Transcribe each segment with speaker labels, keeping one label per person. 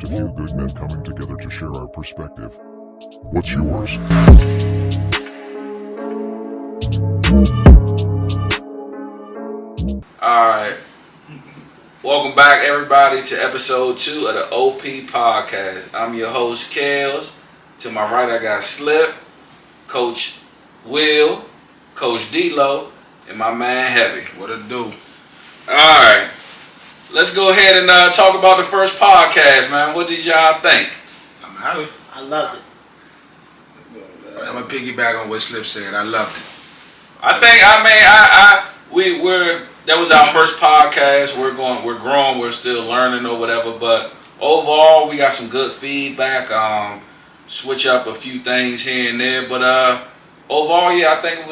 Speaker 1: just a few good men coming together to share our perspective. What's yours?
Speaker 2: Alright. Welcome back, everybody, to episode 2 of the OP Podcast. I'm your host, Kels. To my right, I got Slip, Coach Will, Coach D-Lo, and my man Heavy.
Speaker 3: What it do?
Speaker 2: Alright. Let's go ahead and talk about the first podcast, man. What did y'all think?
Speaker 3: I loved it. I'm gonna piggyback on what Slip said. I loved it. That was our first podcast. We're growing, we're still learning or whatever, but overall we got some good feedback. Switch up a few things here and there, but overall, yeah, I think it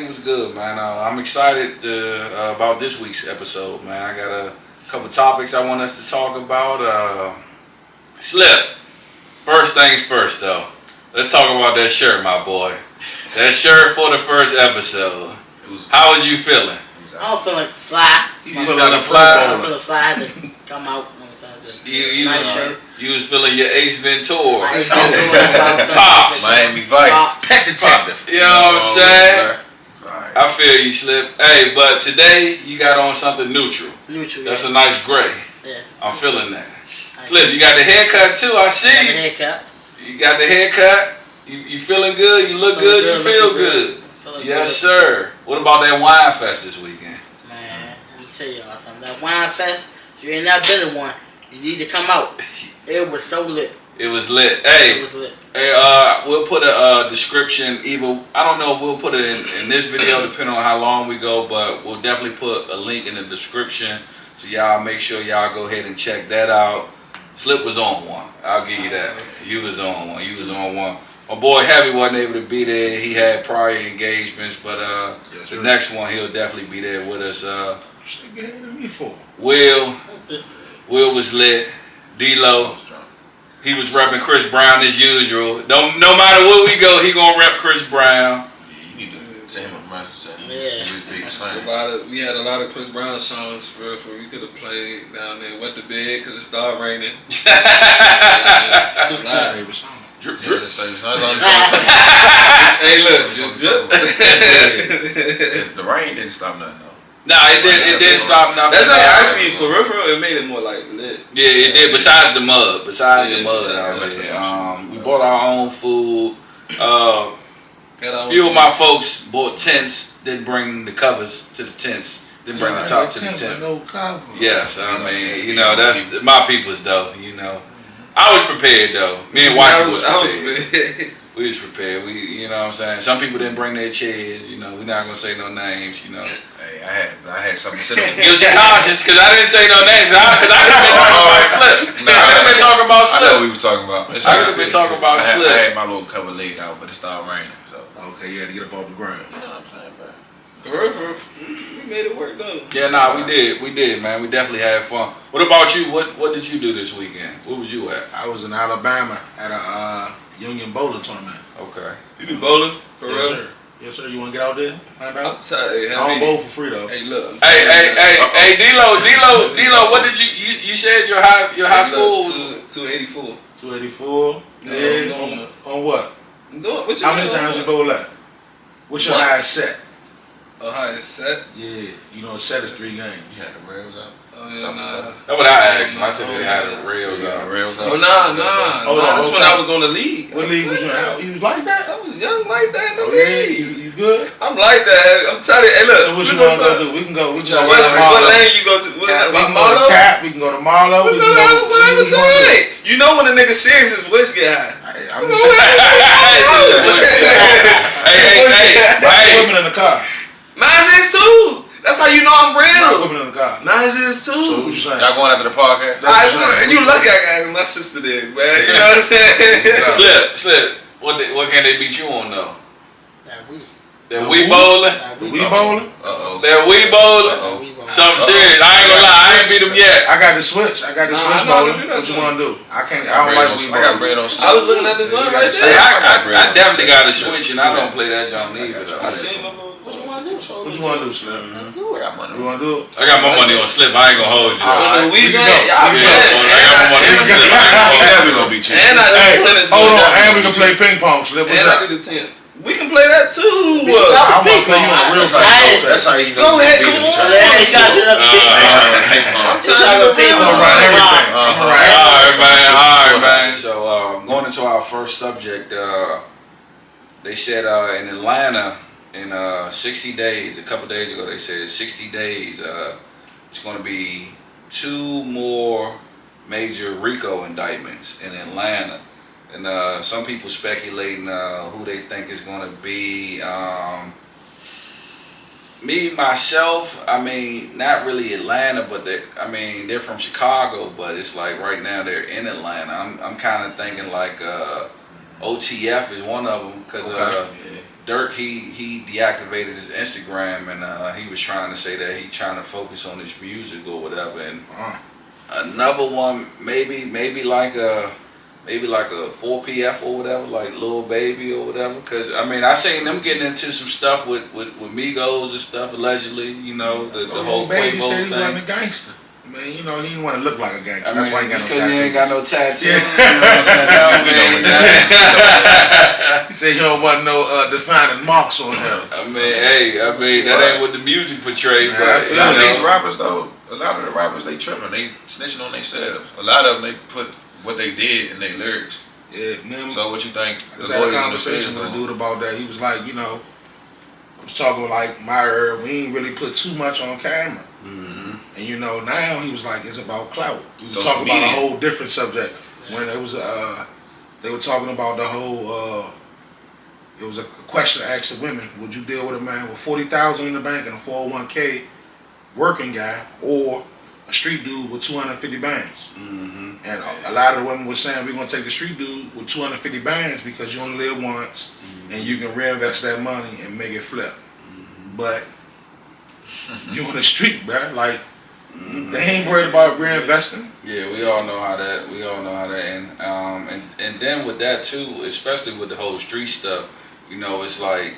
Speaker 3: was good, man. I'm excited about this week's episode, man. I got a couple topics I want us to talk about. Slip. First things first, though. Let's talk about that shirt, my boy. That shirt for the first episode. How was you feeling?
Speaker 4: I was feeling fly.
Speaker 2: You feeling fly?
Speaker 4: I was feeling fly to come out. Nice shirt.
Speaker 2: You was feeling your Ace Ventura.
Speaker 4: Pops.
Speaker 5: Miami Vice.
Speaker 3: Pet detective.
Speaker 2: You know what I'm saying? I feel you, Slip. Hey, but today you got on something neutral. That's a nice gray.
Speaker 4: Yeah.
Speaker 2: I'm feeling that. Slip, you got the haircut too. I see you. You got the haircut. You feeling good? You look good. You feel good. Yes, sir. What about that wine fest this weekend?
Speaker 4: Man, let me tell y'all something. That wine fest, you ain't not been to one. You need to come out. It was so lit.
Speaker 2: It was lit. Hey,
Speaker 4: it was lit.
Speaker 2: Hey, we'll put a description. I don't know if we'll put it in this video, depending on how long we go, but we'll definitely put a link in the description, so y'all make sure y'all go ahead and check that out. Slip was on one. I'll give you that. You was on one. You was on one. My boy Heavy wasn't able to be there. He had prior engagements, but the next one he'll definitely be there with us. Will was lit. D-Lo, he was repping Chris Brown as usual. No matter where we go, he gonna rep Chris Brown.
Speaker 5: Yeah, you need to say him a master.
Speaker 4: Yeah.
Speaker 6: We had a lot of Chris Brown songs for we could have played down there. Wet the bed because it started raining.
Speaker 3: Favorite song.
Speaker 2: Drip.
Speaker 6: Hey, look, drip.
Speaker 5: The rain didn't stop nothing though.
Speaker 2: Nah, it didn't stop nothing.
Speaker 6: That's actually for real. It made it more like lit.
Speaker 2: Yeah, it did. Besides the mud out there. We bought our own food. A few of my folks bought tents. Didn't bring the covers to the tents. Didn't bring the top to the tent.
Speaker 3: No cover.
Speaker 2: Yes, I mean, that's my people's though. I was prepared though. Me and Whitey was prepared. We was prepared. You know what I'm saying? Some people didn't bring their chairs. We're not gonna say no names.
Speaker 5: Hey, I had something to say.
Speaker 2: Guilty conscience, because I didn't say no names. Because I could have been talking about Slip. I could have been talking about Slip.
Speaker 5: I know what we was talking about.
Speaker 2: I could have been talking about Slip.
Speaker 5: I had my little cover laid out, but it started raining. So
Speaker 3: Okay, you had to get up off the ground.
Speaker 5: you know what I'm saying, bro.
Speaker 6: For real. We made it work though.
Speaker 2: Yeah, we did, man. We definitely had fun. What about you? What did you do this weekend? Where was you at?
Speaker 3: I was in Alabama at a Union bowling tournament.
Speaker 2: Okay.
Speaker 6: You be bowling for
Speaker 3: Yes,
Speaker 6: real?
Speaker 3: sir. Yes, sir. You want to get out there? Find out?
Speaker 6: I'm sorry.
Speaker 3: I don't bowl for free though.
Speaker 6: Hey, look.
Speaker 2: Hey, D-Lo. What did you said your high school?
Speaker 6: 284.
Speaker 3: 284. Yeah. On what?
Speaker 6: How
Speaker 3: many times you bowl at? What's your highest set?
Speaker 6: Highest set?
Speaker 3: Yeah. A set is 3 games.
Speaker 5: You had the rails out.
Speaker 6: Oh yeah, nah.
Speaker 2: That's what I asked him. I said they had the rails out.
Speaker 6: Oh nah. That's when I was on the league.
Speaker 3: What league was you in? You was like that?
Speaker 6: I was young like that in the
Speaker 3: Yeah,
Speaker 6: league.
Speaker 3: you good?
Speaker 6: I'm like that. I'm telling you. Hey, look.
Speaker 3: So what you want to go do? We can go.
Speaker 6: What lane you go to?
Speaker 3: We can go to Cap. We can go to Marlow.
Speaker 6: We can go to whatever time. You know when a nigga serious, his wish get high.
Speaker 3: I'm just saying. Women in the car.
Speaker 6: Mine is too. That's how you know I'm real.
Speaker 3: Women in the car.
Speaker 6: Mine is too.
Speaker 3: So what you saying?
Speaker 5: Y'all going after the podcast?
Speaker 6: You lucky I got my sister there, man. You know what I'm saying?
Speaker 2: Slip. What can they beat you on though? That we
Speaker 3: bowling.
Speaker 2: bowling?
Speaker 5: Uh-oh.
Speaker 2: That we bowling? Something serious. I ain't gonna lie. I ain't beat them yet.
Speaker 3: I got the switch. Bowling. What you want to do? I don't like we
Speaker 5: I got bread on.
Speaker 6: I was looking at this one right there.
Speaker 2: I definitely got a switch, and I don't play that John either.
Speaker 6: I seen my little.
Speaker 3: What you want to do, Slim?
Speaker 5: I got money.
Speaker 3: You want to do it?
Speaker 2: I got my money on Slip. I ain't gonna hold you.
Speaker 6: On the weekend, y'all
Speaker 2: I got my money on Slip.
Speaker 5: shit.
Speaker 6: And I
Speaker 7: Hey,
Speaker 6: do tennis.
Speaker 7: hold on, and we can play ping pong. Slip us
Speaker 6: And I
Speaker 7: up.
Speaker 6: do the 10. We can play that too.
Speaker 7: I want to play you on a real
Speaker 4: That's
Speaker 5: That's how you know.
Speaker 6: Go ahead,
Speaker 5: you
Speaker 6: come
Speaker 5: beat
Speaker 6: on.
Speaker 5: him.
Speaker 4: Yeah, you guys end up picking
Speaker 6: I'm
Speaker 4: It's
Speaker 6: trying
Speaker 4: like
Speaker 6: to
Speaker 4: a ping
Speaker 6: be
Speaker 4: pong.
Speaker 7: All right, everything.
Speaker 5: Uh-huh.
Speaker 7: All right.
Speaker 2: All right, man. So going into our first subject, they said in Atlanta in 60 days, a couple days ago, they said 60 days, it's going to be 2 more major RICO indictments in Atlanta. And some people speculating who they think is going to be. Me, myself, I mean, not really Atlanta, but they're from Chicago, but it's like right now they're in Atlanta. I'm kind of thinking like OTF is one of them because Dirk, he deactivated his Instagram and he was trying to say that he's trying to focus on his music or whatever. And another one, maybe like a 4PF or whatever, like Lil Baby or whatever. Cause I mean, I seen them getting into some stuff with Migos and stuff allegedly. You know, the whole
Speaker 7: Baby
Speaker 2: Quavo
Speaker 7: said he
Speaker 2: thing.
Speaker 7: wasn't a gangster. I mean, you know, he didn't want to look like a gangster.
Speaker 2: I
Speaker 7: That's
Speaker 2: mean,
Speaker 7: why he got
Speaker 2: just
Speaker 7: no
Speaker 2: cause you ain't got no tattoo.
Speaker 7: Yeah.
Speaker 2: You know what I'm saying? That
Speaker 7: He said he don't want no defining marks on him.
Speaker 2: I mean, that ain't what the music portrayed.
Speaker 7: Yeah,
Speaker 2: But
Speaker 7: I
Speaker 5: A
Speaker 7: feel
Speaker 5: lot of
Speaker 2: you know,
Speaker 5: these rappers though, a lot of the rappers they tripping, they snitching on themselves. A lot of them they put what they did in their lyrics.
Speaker 7: Yeah, man.
Speaker 5: So what you think
Speaker 7: I
Speaker 5: the
Speaker 7: just had a
Speaker 5: lawyers and the
Speaker 7: conversation
Speaker 5: feds
Speaker 7: with a
Speaker 5: doing?
Speaker 7: dude about that. He was like, you know, I was talking like my herb, we ain't really put too much on camera. And you know, now he was like, it's about clout. We was
Speaker 5: Social
Speaker 7: talking about a
Speaker 5: media.
Speaker 7: whole different subject. When it was they were talking about the whole it was a question asked the women, would you deal with a man with 40,000 in the bank and a 401k working guy, or a street dude with 250 bands? And a lot of the women were saying, we're gonna take the street dude with 250 bands because you only live once and you can reinvest that money and make it flip. But you on the street, bruh, like they ain't worried about reinvesting.
Speaker 2: yeah, we all know how that. And then with that too, especially with the whole street stuff, you know, it's like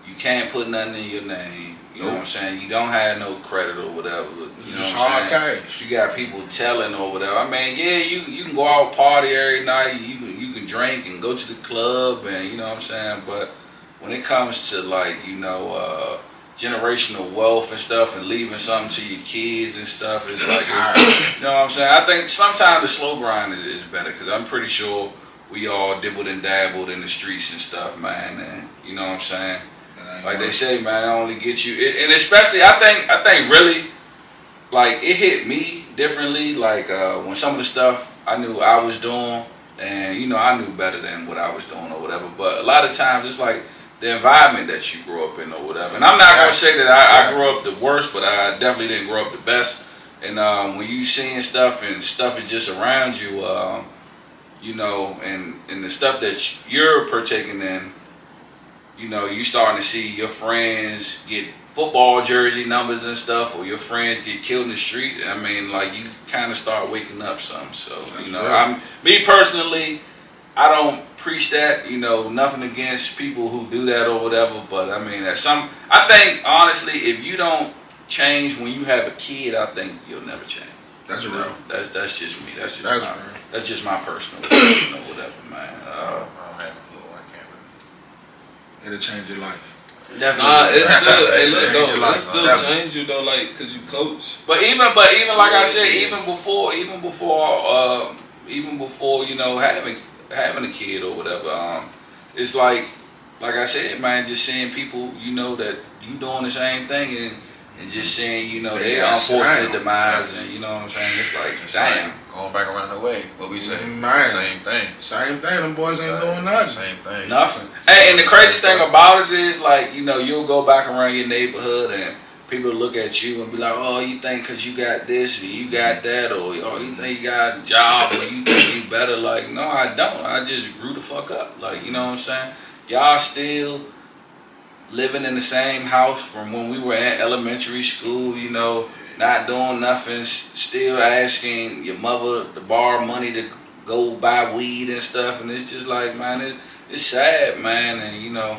Speaker 2: you can't put nothing in your name. You know what I'm saying? You don't have no credit or whatever. You
Speaker 7: It's
Speaker 2: know
Speaker 7: just
Speaker 2: what
Speaker 7: hard
Speaker 2: I'm saying?
Speaker 7: cash.
Speaker 2: You got people telling or whatever. I mean, yeah, you can go out party every night. You can drink and go to the club, and you know what I'm saying. But when it comes to like generational wealth and stuff, and leaving something to your kids and stuff, it's like you know what I'm saying. I think sometimes the slow grind is better because I'm pretty sure we all dibbled and dabbled in the streets and stuff, man. And you know what I'm saying. Like they say, man, I only get you, and especially I think really, like it hit me differently. Like when some of the stuff I knew I was doing, and you know I knew better than what I was doing or whatever. But a lot of times it's like the environment that you grew up in or whatever. And I'm not gonna say that I grew up the worst, but I definitely didn't grow up the best. And when you seeing stuff and stuff is just around you, you know, and the stuff that you're partaking in. You know, you starting to see your friends get football jersey numbers and stuff, or your friends get killed in the street. I mean, like you kind of start waking up some. So you know, me personally, I don't preach that. You know, nothing against people who do that or whatever. But I mean, I think honestly, if you don't change when you have a kid, I think you'll never change.
Speaker 7: That's
Speaker 2: You
Speaker 7: real.
Speaker 2: know, that's just me. That's
Speaker 7: That's
Speaker 2: my,
Speaker 7: real.
Speaker 2: that's just my personal opinion or whatever, man.
Speaker 5: I don't have a little I can't
Speaker 7: It'll change your life.
Speaker 2: Definitely.
Speaker 6: Nah, it's still, hey,
Speaker 7: Change
Speaker 6: look,
Speaker 7: your
Speaker 6: though,
Speaker 7: life.
Speaker 6: it still
Speaker 7: Tell me.
Speaker 6: change you though, like, cause you coach.
Speaker 2: But even like I said, even before you know having a kid or whatever, it's like I said, man, just seeing people, you know, that you doing the same thing and just seeing, you know,
Speaker 7: They
Speaker 2: their
Speaker 7: got
Speaker 2: unfortunate
Speaker 7: slammed.
Speaker 2: demise, and you know what I'm saying. It's like, damn.
Speaker 5: Going back around the way, what we say,
Speaker 7: Man.
Speaker 5: same thing.
Speaker 7: Same thing. Them boys ain't doing nothing.
Speaker 5: Same thing.
Speaker 2: Nothing. Hey, and the crazy thing about it is, like, you know, you'll go back around your neighborhood and people look at you and be like, oh, you think because you got this and you got that, or oh, you think you got a job, or you think you better. Like, no, I don't. I just grew the fuck up. Like, you know what I'm saying? Y'all still living in the same house from when we were in elementary school, you know, not doing nothing, still asking your mother to borrow money to go buy weed and stuff. And it's just like, man, it's sad, man. And, you know,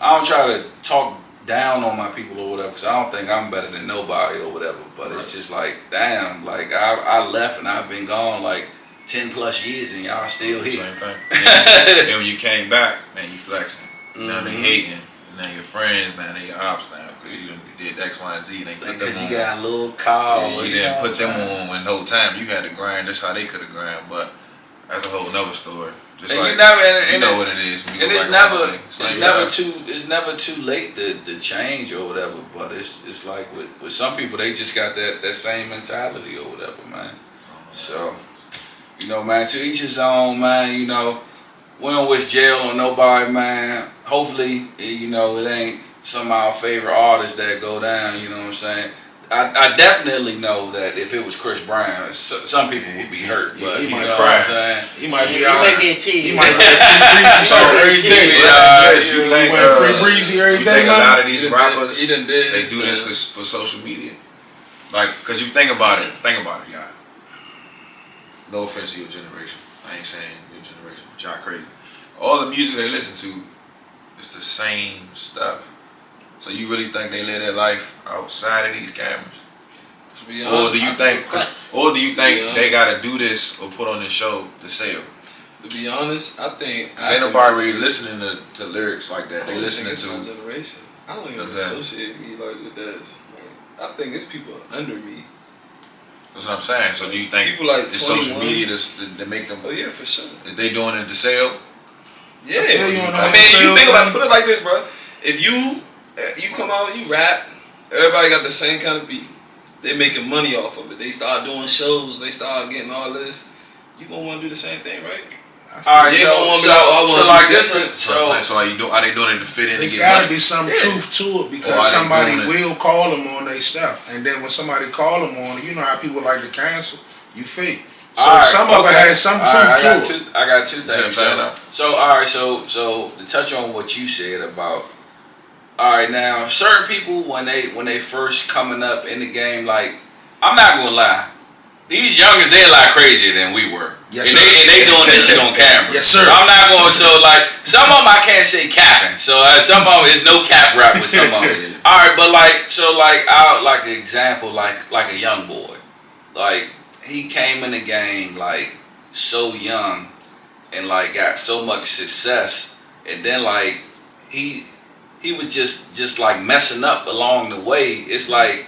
Speaker 2: I don't try to talk down on my people or whatever, because I don't think I'm better than nobody or whatever. But it's just like, damn, like I left and I've been gone like 10 plus years and y'all still here.
Speaker 5: Same thing. Then when you came back, man, you flexing. Now they hating. Now your friends, now they your ops now because you did X, Y, and Z. They put them
Speaker 2: Because
Speaker 5: on.
Speaker 2: you got a little car.
Speaker 5: Yeah, you didn't put them on when the whole time you had to grind. That's how they could have grind, but that's a whole nother story. Just
Speaker 2: And
Speaker 5: like
Speaker 2: you never,
Speaker 5: you know what it is. When you
Speaker 2: And
Speaker 5: go
Speaker 2: it's
Speaker 5: back
Speaker 2: never,
Speaker 5: around the day.
Speaker 2: it's never too late to change or whatever. But it's like with some people, they just got that same mentality or whatever, man. So, you know, man, to each his own, man. You know, we don't wish jail on nobody, man. Hopefully, you know, it ain't some of our favorite artists that go down. You know what I'm saying? I definitely know that if it was Chris Brown, some people would be hurt. But
Speaker 7: he
Speaker 2: you
Speaker 7: might
Speaker 2: know
Speaker 7: cry.
Speaker 2: what I'm saying?
Speaker 7: He might be
Speaker 4: He
Speaker 7: out.
Speaker 4: might be in tears.
Speaker 7: He might be every day.
Speaker 5: You think
Speaker 7: Free Breezy every
Speaker 5: you
Speaker 7: day,
Speaker 5: think a
Speaker 7: man?
Speaker 5: lot of these rappers
Speaker 6: he done did
Speaker 5: they
Speaker 6: his
Speaker 5: do this for social media? Like, cause you think about it, y'all. No offense to your generation. I ain't saying your generation, but y'all crazy. All the music they listen to, it's the same stuff. So you really think they live their life outside of these cameras?
Speaker 6: To be
Speaker 5: Or
Speaker 6: honest,
Speaker 5: do you think they gotta do this or put on this show to sell?
Speaker 6: to be honest, I think
Speaker 5: Cause ain't nobody really listening to lyrics like that. They
Speaker 6: I
Speaker 5: listening
Speaker 6: think it's my
Speaker 5: to.
Speaker 6: generation. I don't even
Speaker 5: Okay.
Speaker 6: associate me like with that. Like, I think it's people under me.
Speaker 5: That's what I'm saying. So do you think
Speaker 6: People like
Speaker 5: it's social
Speaker 6: 21.
Speaker 5: media that make them?
Speaker 6: Oh yeah, for sure.
Speaker 5: That they doing it to sell?
Speaker 6: Yeah,
Speaker 7: feel you on the
Speaker 6: I
Speaker 7: whole
Speaker 6: mean, you
Speaker 7: sales
Speaker 6: think about
Speaker 7: thing.
Speaker 6: put it like this, bro. If you come out and you rap, everybody got the same kind of beat. They making money off of it. They start doing shows. They start getting all this. You gonna want to do the same thing, right?
Speaker 2: All right,
Speaker 6: You ain't gonna wanna be
Speaker 2: so
Speaker 6: like, oh, I wanna
Speaker 2: like
Speaker 6: be
Speaker 2: this,
Speaker 6: different.
Speaker 5: So are they doing it to fit in to
Speaker 7: There's
Speaker 5: get
Speaker 7: got to
Speaker 5: money?
Speaker 7: be some
Speaker 6: Yeah.
Speaker 7: truth to it
Speaker 5: Or
Speaker 7: because
Speaker 5: are they
Speaker 7: somebody
Speaker 5: doing it?
Speaker 7: will call them on their stuff, and then when somebody call them on it, you know how people like to cancel. You fake. So
Speaker 2: All right,
Speaker 7: some of it
Speaker 2: okay.
Speaker 7: has some
Speaker 2: All right,
Speaker 7: truth to it.
Speaker 2: I got two
Speaker 5: what I'm
Speaker 2: things.
Speaker 5: saying?
Speaker 2: So all right, so to touch on what you said about. All right, now certain people when they first coming up in the game, like I'm not gonna lie, these youngers they a lot crazier than we were.
Speaker 7: Yes,
Speaker 2: and they doing this shit on camera.
Speaker 7: Yes, sir.
Speaker 2: So I'm not going. So like some of them I can't say capping. So some of them is no cap rap with some of them. All right, but out like an example, like a young boy, like he came in the game like so young, and like got so much success, and then like he was just like messing up along the way. It's like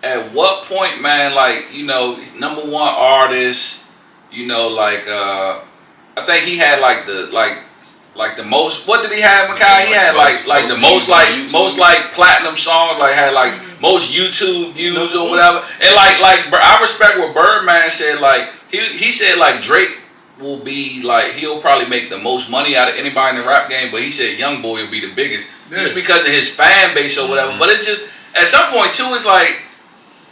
Speaker 2: at what point, man? Like you know, number one artist. You know, like I think he had like the most. What did he have, Makai? He had like the most platinum songs. Like had like most YouTube views or whatever. And like I respect what Birdman said. Like he said like Drake will be like he'll probably make the most money out of anybody in the rap game. But he said Young Boy will be the biggest just because of his fan base or whatever. But it's just at some point too. It's like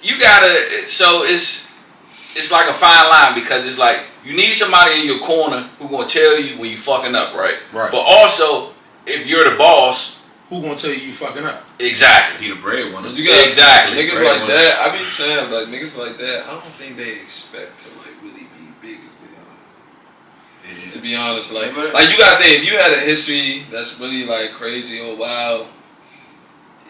Speaker 2: you gotta. So it's like a fine line because it's like you need somebody in your corner who gonna tell you when you fucking up, right?
Speaker 7: Right.
Speaker 2: But also, if you're the boss,
Speaker 7: Who gonna tell you fucking up?
Speaker 2: exactly.
Speaker 5: He the breadwinner.
Speaker 6: But you got
Speaker 2: Exactly.
Speaker 6: niggas
Speaker 5: Right.
Speaker 6: like that. I be saying like niggas like that. I don't think they expect to like really be big as they are.
Speaker 5: Yeah.
Speaker 6: To be honest, like
Speaker 5: Yeah, but-
Speaker 6: you gotta think if you had a history that's really like crazy or wild,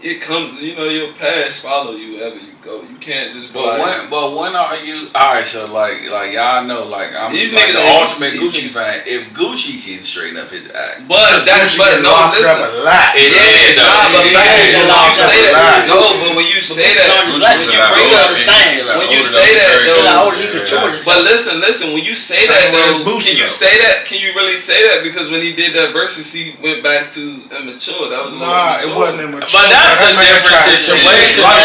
Speaker 6: it comes. You know your past follow you wherever you go. You can't just. Be like,
Speaker 2: But when are you? All right, so like y'all know, like I'm
Speaker 6: These
Speaker 2: like
Speaker 6: niggas
Speaker 2: the
Speaker 6: ain't-
Speaker 2: ultimate
Speaker 6: these
Speaker 2: Gucci
Speaker 6: niggas-
Speaker 2: fan. If Gucci can straighten up his act,
Speaker 6: but that's
Speaker 7: Gucci get
Speaker 6: no.
Speaker 7: locked
Speaker 6: Listen,
Speaker 7: up a lot.
Speaker 2: It
Speaker 6: yeah,
Speaker 2: is, though.
Speaker 6: nah, but
Speaker 2: It
Speaker 6: saying
Speaker 2: is.
Speaker 6: when you
Speaker 4: Locked up
Speaker 6: say
Speaker 4: a
Speaker 6: that,
Speaker 7: lot.
Speaker 6: no, but when you say that,
Speaker 4: Gucci
Speaker 6: when
Speaker 4: was
Speaker 6: you
Speaker 4: like
Speaker 6: bring
Speaker 4: older
Speaker 6: up,
Speaker 4: than thing.
Speaker 6: when you say that,
Speaker 4: He like
Speaker 6: though.
Speaker 4: older, he matured and
Speaker 6: But
Speaker 4: stuff.
Speaker 6: listen, when you say
Speaker 7: Same
Speaker 6: that
Speaker 7: way as
Speaker 6: though,
Speaker 7: Boosie,
Speaker 6: can you
Speaker 7: though.
Speaker 6: say that? Can you really say that? Because when he did that versus, he went back to immature. That was a little
Speaker 7: Nah, it
Speaker 6: immature.
Speaker 7: wasn't immature.
Speaker 2: but that's a
Speaker 7: That man
Speaker 2: different
Speaker 7: tried to
Speaker 2: situation.
Speaker 7: change his life.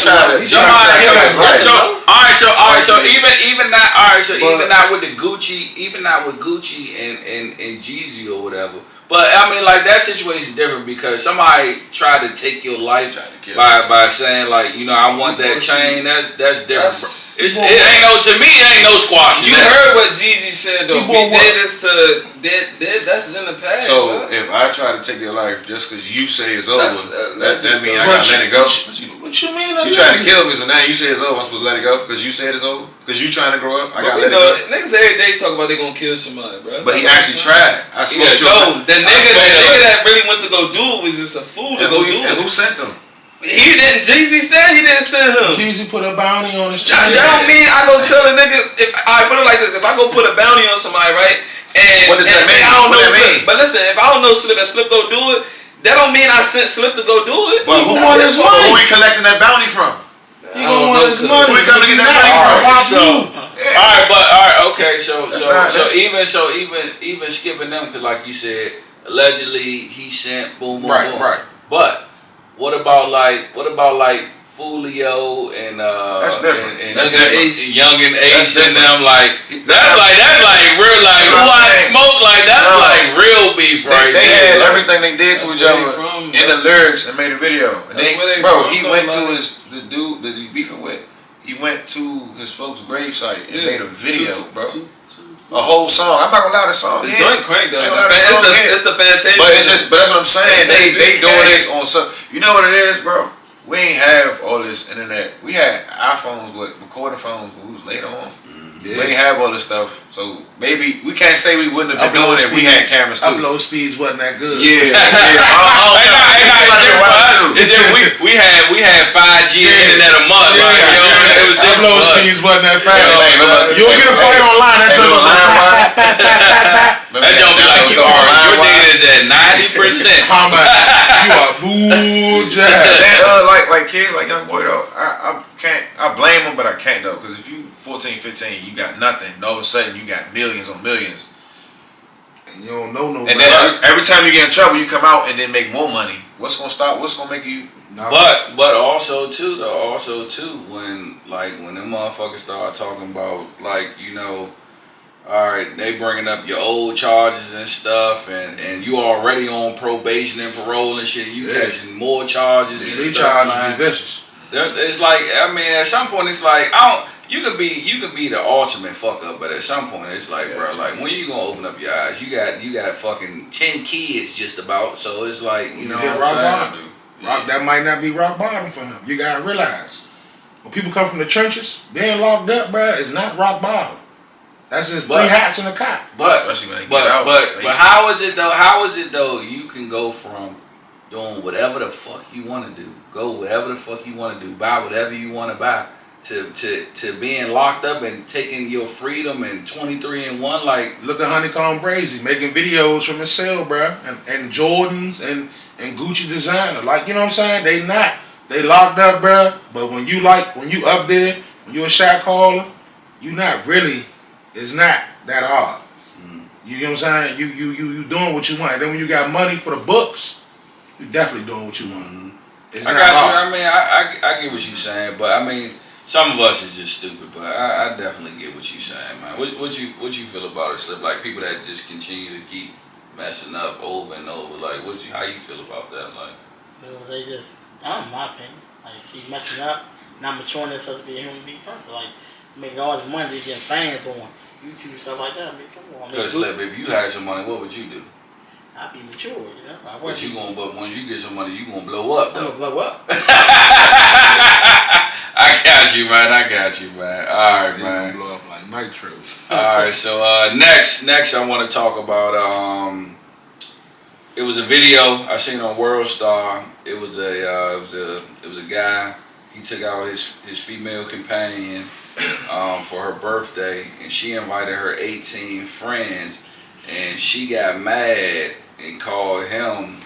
Speaker 2: Somebody- So all right, so even not all right, so
Speaker 6: But-
Speaker 2: even not with the Gucci, even not with Gucci and Jeezy or whatever. But I mean, like that situation is different because somebody tried to take your life
Speaker 5: Tried to kill
Speaker 2: by saying like, you know, I want that chain. That's different.
Speaker 6: That's-
Speaker 2: Bro. It ain't no to me. It ain't no squashing.
Speaker 6: You
Speaker 2: that.
Speaker 6: heard what Jeezy said though.
Speaker 7: You
Speaker 6: We
Speaker 7: bought what?
Speaker 6: did this to that's in the past.
Speaker 5: So
Speaker 6: bro.
Speaker 5: if I try to take your life just because you say it's over,
Speaker 6: That's,
Speaker 5: that means I
Speaker 7: But
Speaker 5: gotta let it go.
Speaker 7: What you mean?
Speaker 5: You trying to kill me, so now you say it's over. I'm supposed to let it go because you said it's over. Because you trying to grow up, I
Speaker 6: But
Speaker 5: gotta
Speaker 6: we
Speaker 5: let it
Speaker 6: know
Speaker 5: go.
Speaker 6: niggas every day talk about they gonna kill somebody, bro.
Speaker 5: But he
Speaker 6: That's
Speaker 5: actually
Speaker 6: what I'm saying.
Speaker 5: tried. I smoked
Speaker 6: No, the nigga
Speaker 5: I smoked your-
Speaker 6: that really went to go do it was just a fool to
Speaker 5: And
Speaker 6: go
Speaker 5: who,
Speaker 6: do
Speaker 5: and
Speaker 6: it.
Speaker 5: who sent them?
Speaker 6: He didn't. Jeezy said he didn't send him.
Speaker 7: Jeezy put a bounty on his
Speaker 6: That don't mean I go tell a nigga. I put it like this: if I go put a bounty on somebody, right? And
Speaker 5: What does that
Speaker 6: say
Speaker 5: mean?
Speaker 6: I don't
Speaker 5: What
Speaker 6: know
Speaker 5: that
Speaker 6: Slip,
Speaker 5: mean?
Speaker 6: but listen, if I don't know Slip and Slip go do it, that don't mean I sent Slip to go do it.
Speaker 5: But who
Speaker 7: want his money?
Speaker 5: Who he collecting that bounty from?
Speaker 7: He gonna want his money.
Speaker 5: Who he coming to get that money
Speaker 2: Alright,
Speaker 5: from?
Speaker 2: okay, so even skipping them, because like you said, allegedly he sent boom boom boom.
Speaker 5: Right.
Speaker 2: But what about like Fulio and
Speaker 5: That's different.
Speaker 2: and
Speaker 5: That's
Speaker 2: Young and Ace and them like
Speaker 5: That's
Speaker 2: like real like who I smoke like that's
Speaker 5: Bro,
Speaker 2: like real beef right
Speaker 5: They
Speaker 2: there.
Speaker 5: had everything they did to each other in the lyrics and made a video. And
Speaker 6: That's where they
Speaker 5: bro,
Speaker 6: from,
Speaker 5: he
Speaker 6: though,
Speaker 5: went to
Speaker 6: like-
Speaker 5: the dude that he's beefing with. He went to his folks' gravesite and made a video, bro. A whole song. I'm not gonna lie, the song.
Speaker 6: The
Speaker 5: hit.
Speaker 6: joint crank though.
Speaker 5: Ain't gonna lie, the song hit.
Speaker 6: It's the Fantasia.
Speaker 5: But it's just, but that's what I'm saying. They doing
Speaker 6: Okay.
Speaker 5: this on some. You know what it is, bro? We ain't have all this internet. We had iPhones with recording phones, but we was later on. We ain't have all this stuff, so maybe we can't say we wouldn't have been doing it. We had cameras too.
Speaker 7: Upload speeds wasn't that good.
Speaker 5: Yeah.
Speaker 2: We had 5G internet a month. Like, yo, it was different.
Speaker 7: Upload speeds wasn't that fast.
Speaker 5: Yo,
Speaker 7: You'll get a fight online. That joint was
Speaker 2: That don't be like your data is at 90%.
Speaker 7: how much? You are boo jazz.
Speaker 5: Like kids, like young boy though, I blame them, but I can't though, because if you 14, 15, you got nothing, and all of a sudden you got millions on millions,
Speaker 7: And you don't know no.
Speaker 5: and then every time you get in trouble, you come out and then make more money. What's gonna stop? What's gonna make you?
Speaker 2: But also too when them motherfuckers start talking about all right, they bringing up your old charges and stuff, and you already on probation and parole and shit. You catching more charges.
Speaker 7: They
Speaker 2: and stuff,
Speaker 7: charge
Speaker 2: man.
Speaker 7: you vicious.
Speaker 2: It's like, I mean, at some point it's like you could be the ultimate fuck up, but at some point it's like, bro, like when you gonna open up your eyes? You got fucking 10 kids just about, so it's like you know
Speaker 7: hit
Speaker 2: what
Speaker 7: rock
Speaker 2: I'm
Speaker 7: bottom.
Speaker 2: saying?
Speaker 7: That might not be rock bottom for him. You gotta realize when people come from the trenches, being locked up, bro, is not rock bottom. That's just three hats in a cot.
Speaker 5: Especially when they get out.
Speaker 2: But how is it though? How is it though? You can go from doing whatever the fuck you want to do, go whatever the fuck you want to do, buy whatever you want to buy, to being locked up and taking your freedom and 23 and 1 like.
Speaker 7: Look at Honeycomb Brazy making videos from his cell, bro, and Jordans and Gucci designer. Like, you know what I'm saying? They locked up, bro. But when you up there, when you a shot caller, you not really. It's not that hard. You know what I'm saying? You doing what you want. And then when you got money for the books, you definitely doing what you want. It's
Speaker 2: I
Speaker 7: not
Speaker 2: got
Speaker 7: hard.
Speaker 2: you. I mean, I get what you're saying, but I mean, some of us is just stupid. But I definitely get what you're saying, man. What you feel about it, Slip? Like people that just continue to keep messing up over and over. Like, how you feel about that? Like,
Speaker 4: they just dumb, in my opinion. Like keep messing up, not maturing themselves to be a human being person. Like making all this money, they get fans on YouTube and stuff like that. I mean, come on.
Speaker 2: because Slip, if you had some money, what would you do?
Speaker 4: I'd be mature, you know.
Speaker 2: But once you get some money, you gonna blow up
Speaker 4: I'm
Speaker 2: though.
Speaker 4: gonna blow up.
Speaker 2: I got you, man. All right, man.
Speaker 7: Blow up like nitro.
Speaker 2: All right, so next I want to talk about it was a video I seen on World Star. It was a guy. He took out his female companion for her birthday, and she invited her 18 friends, and she got mad and called him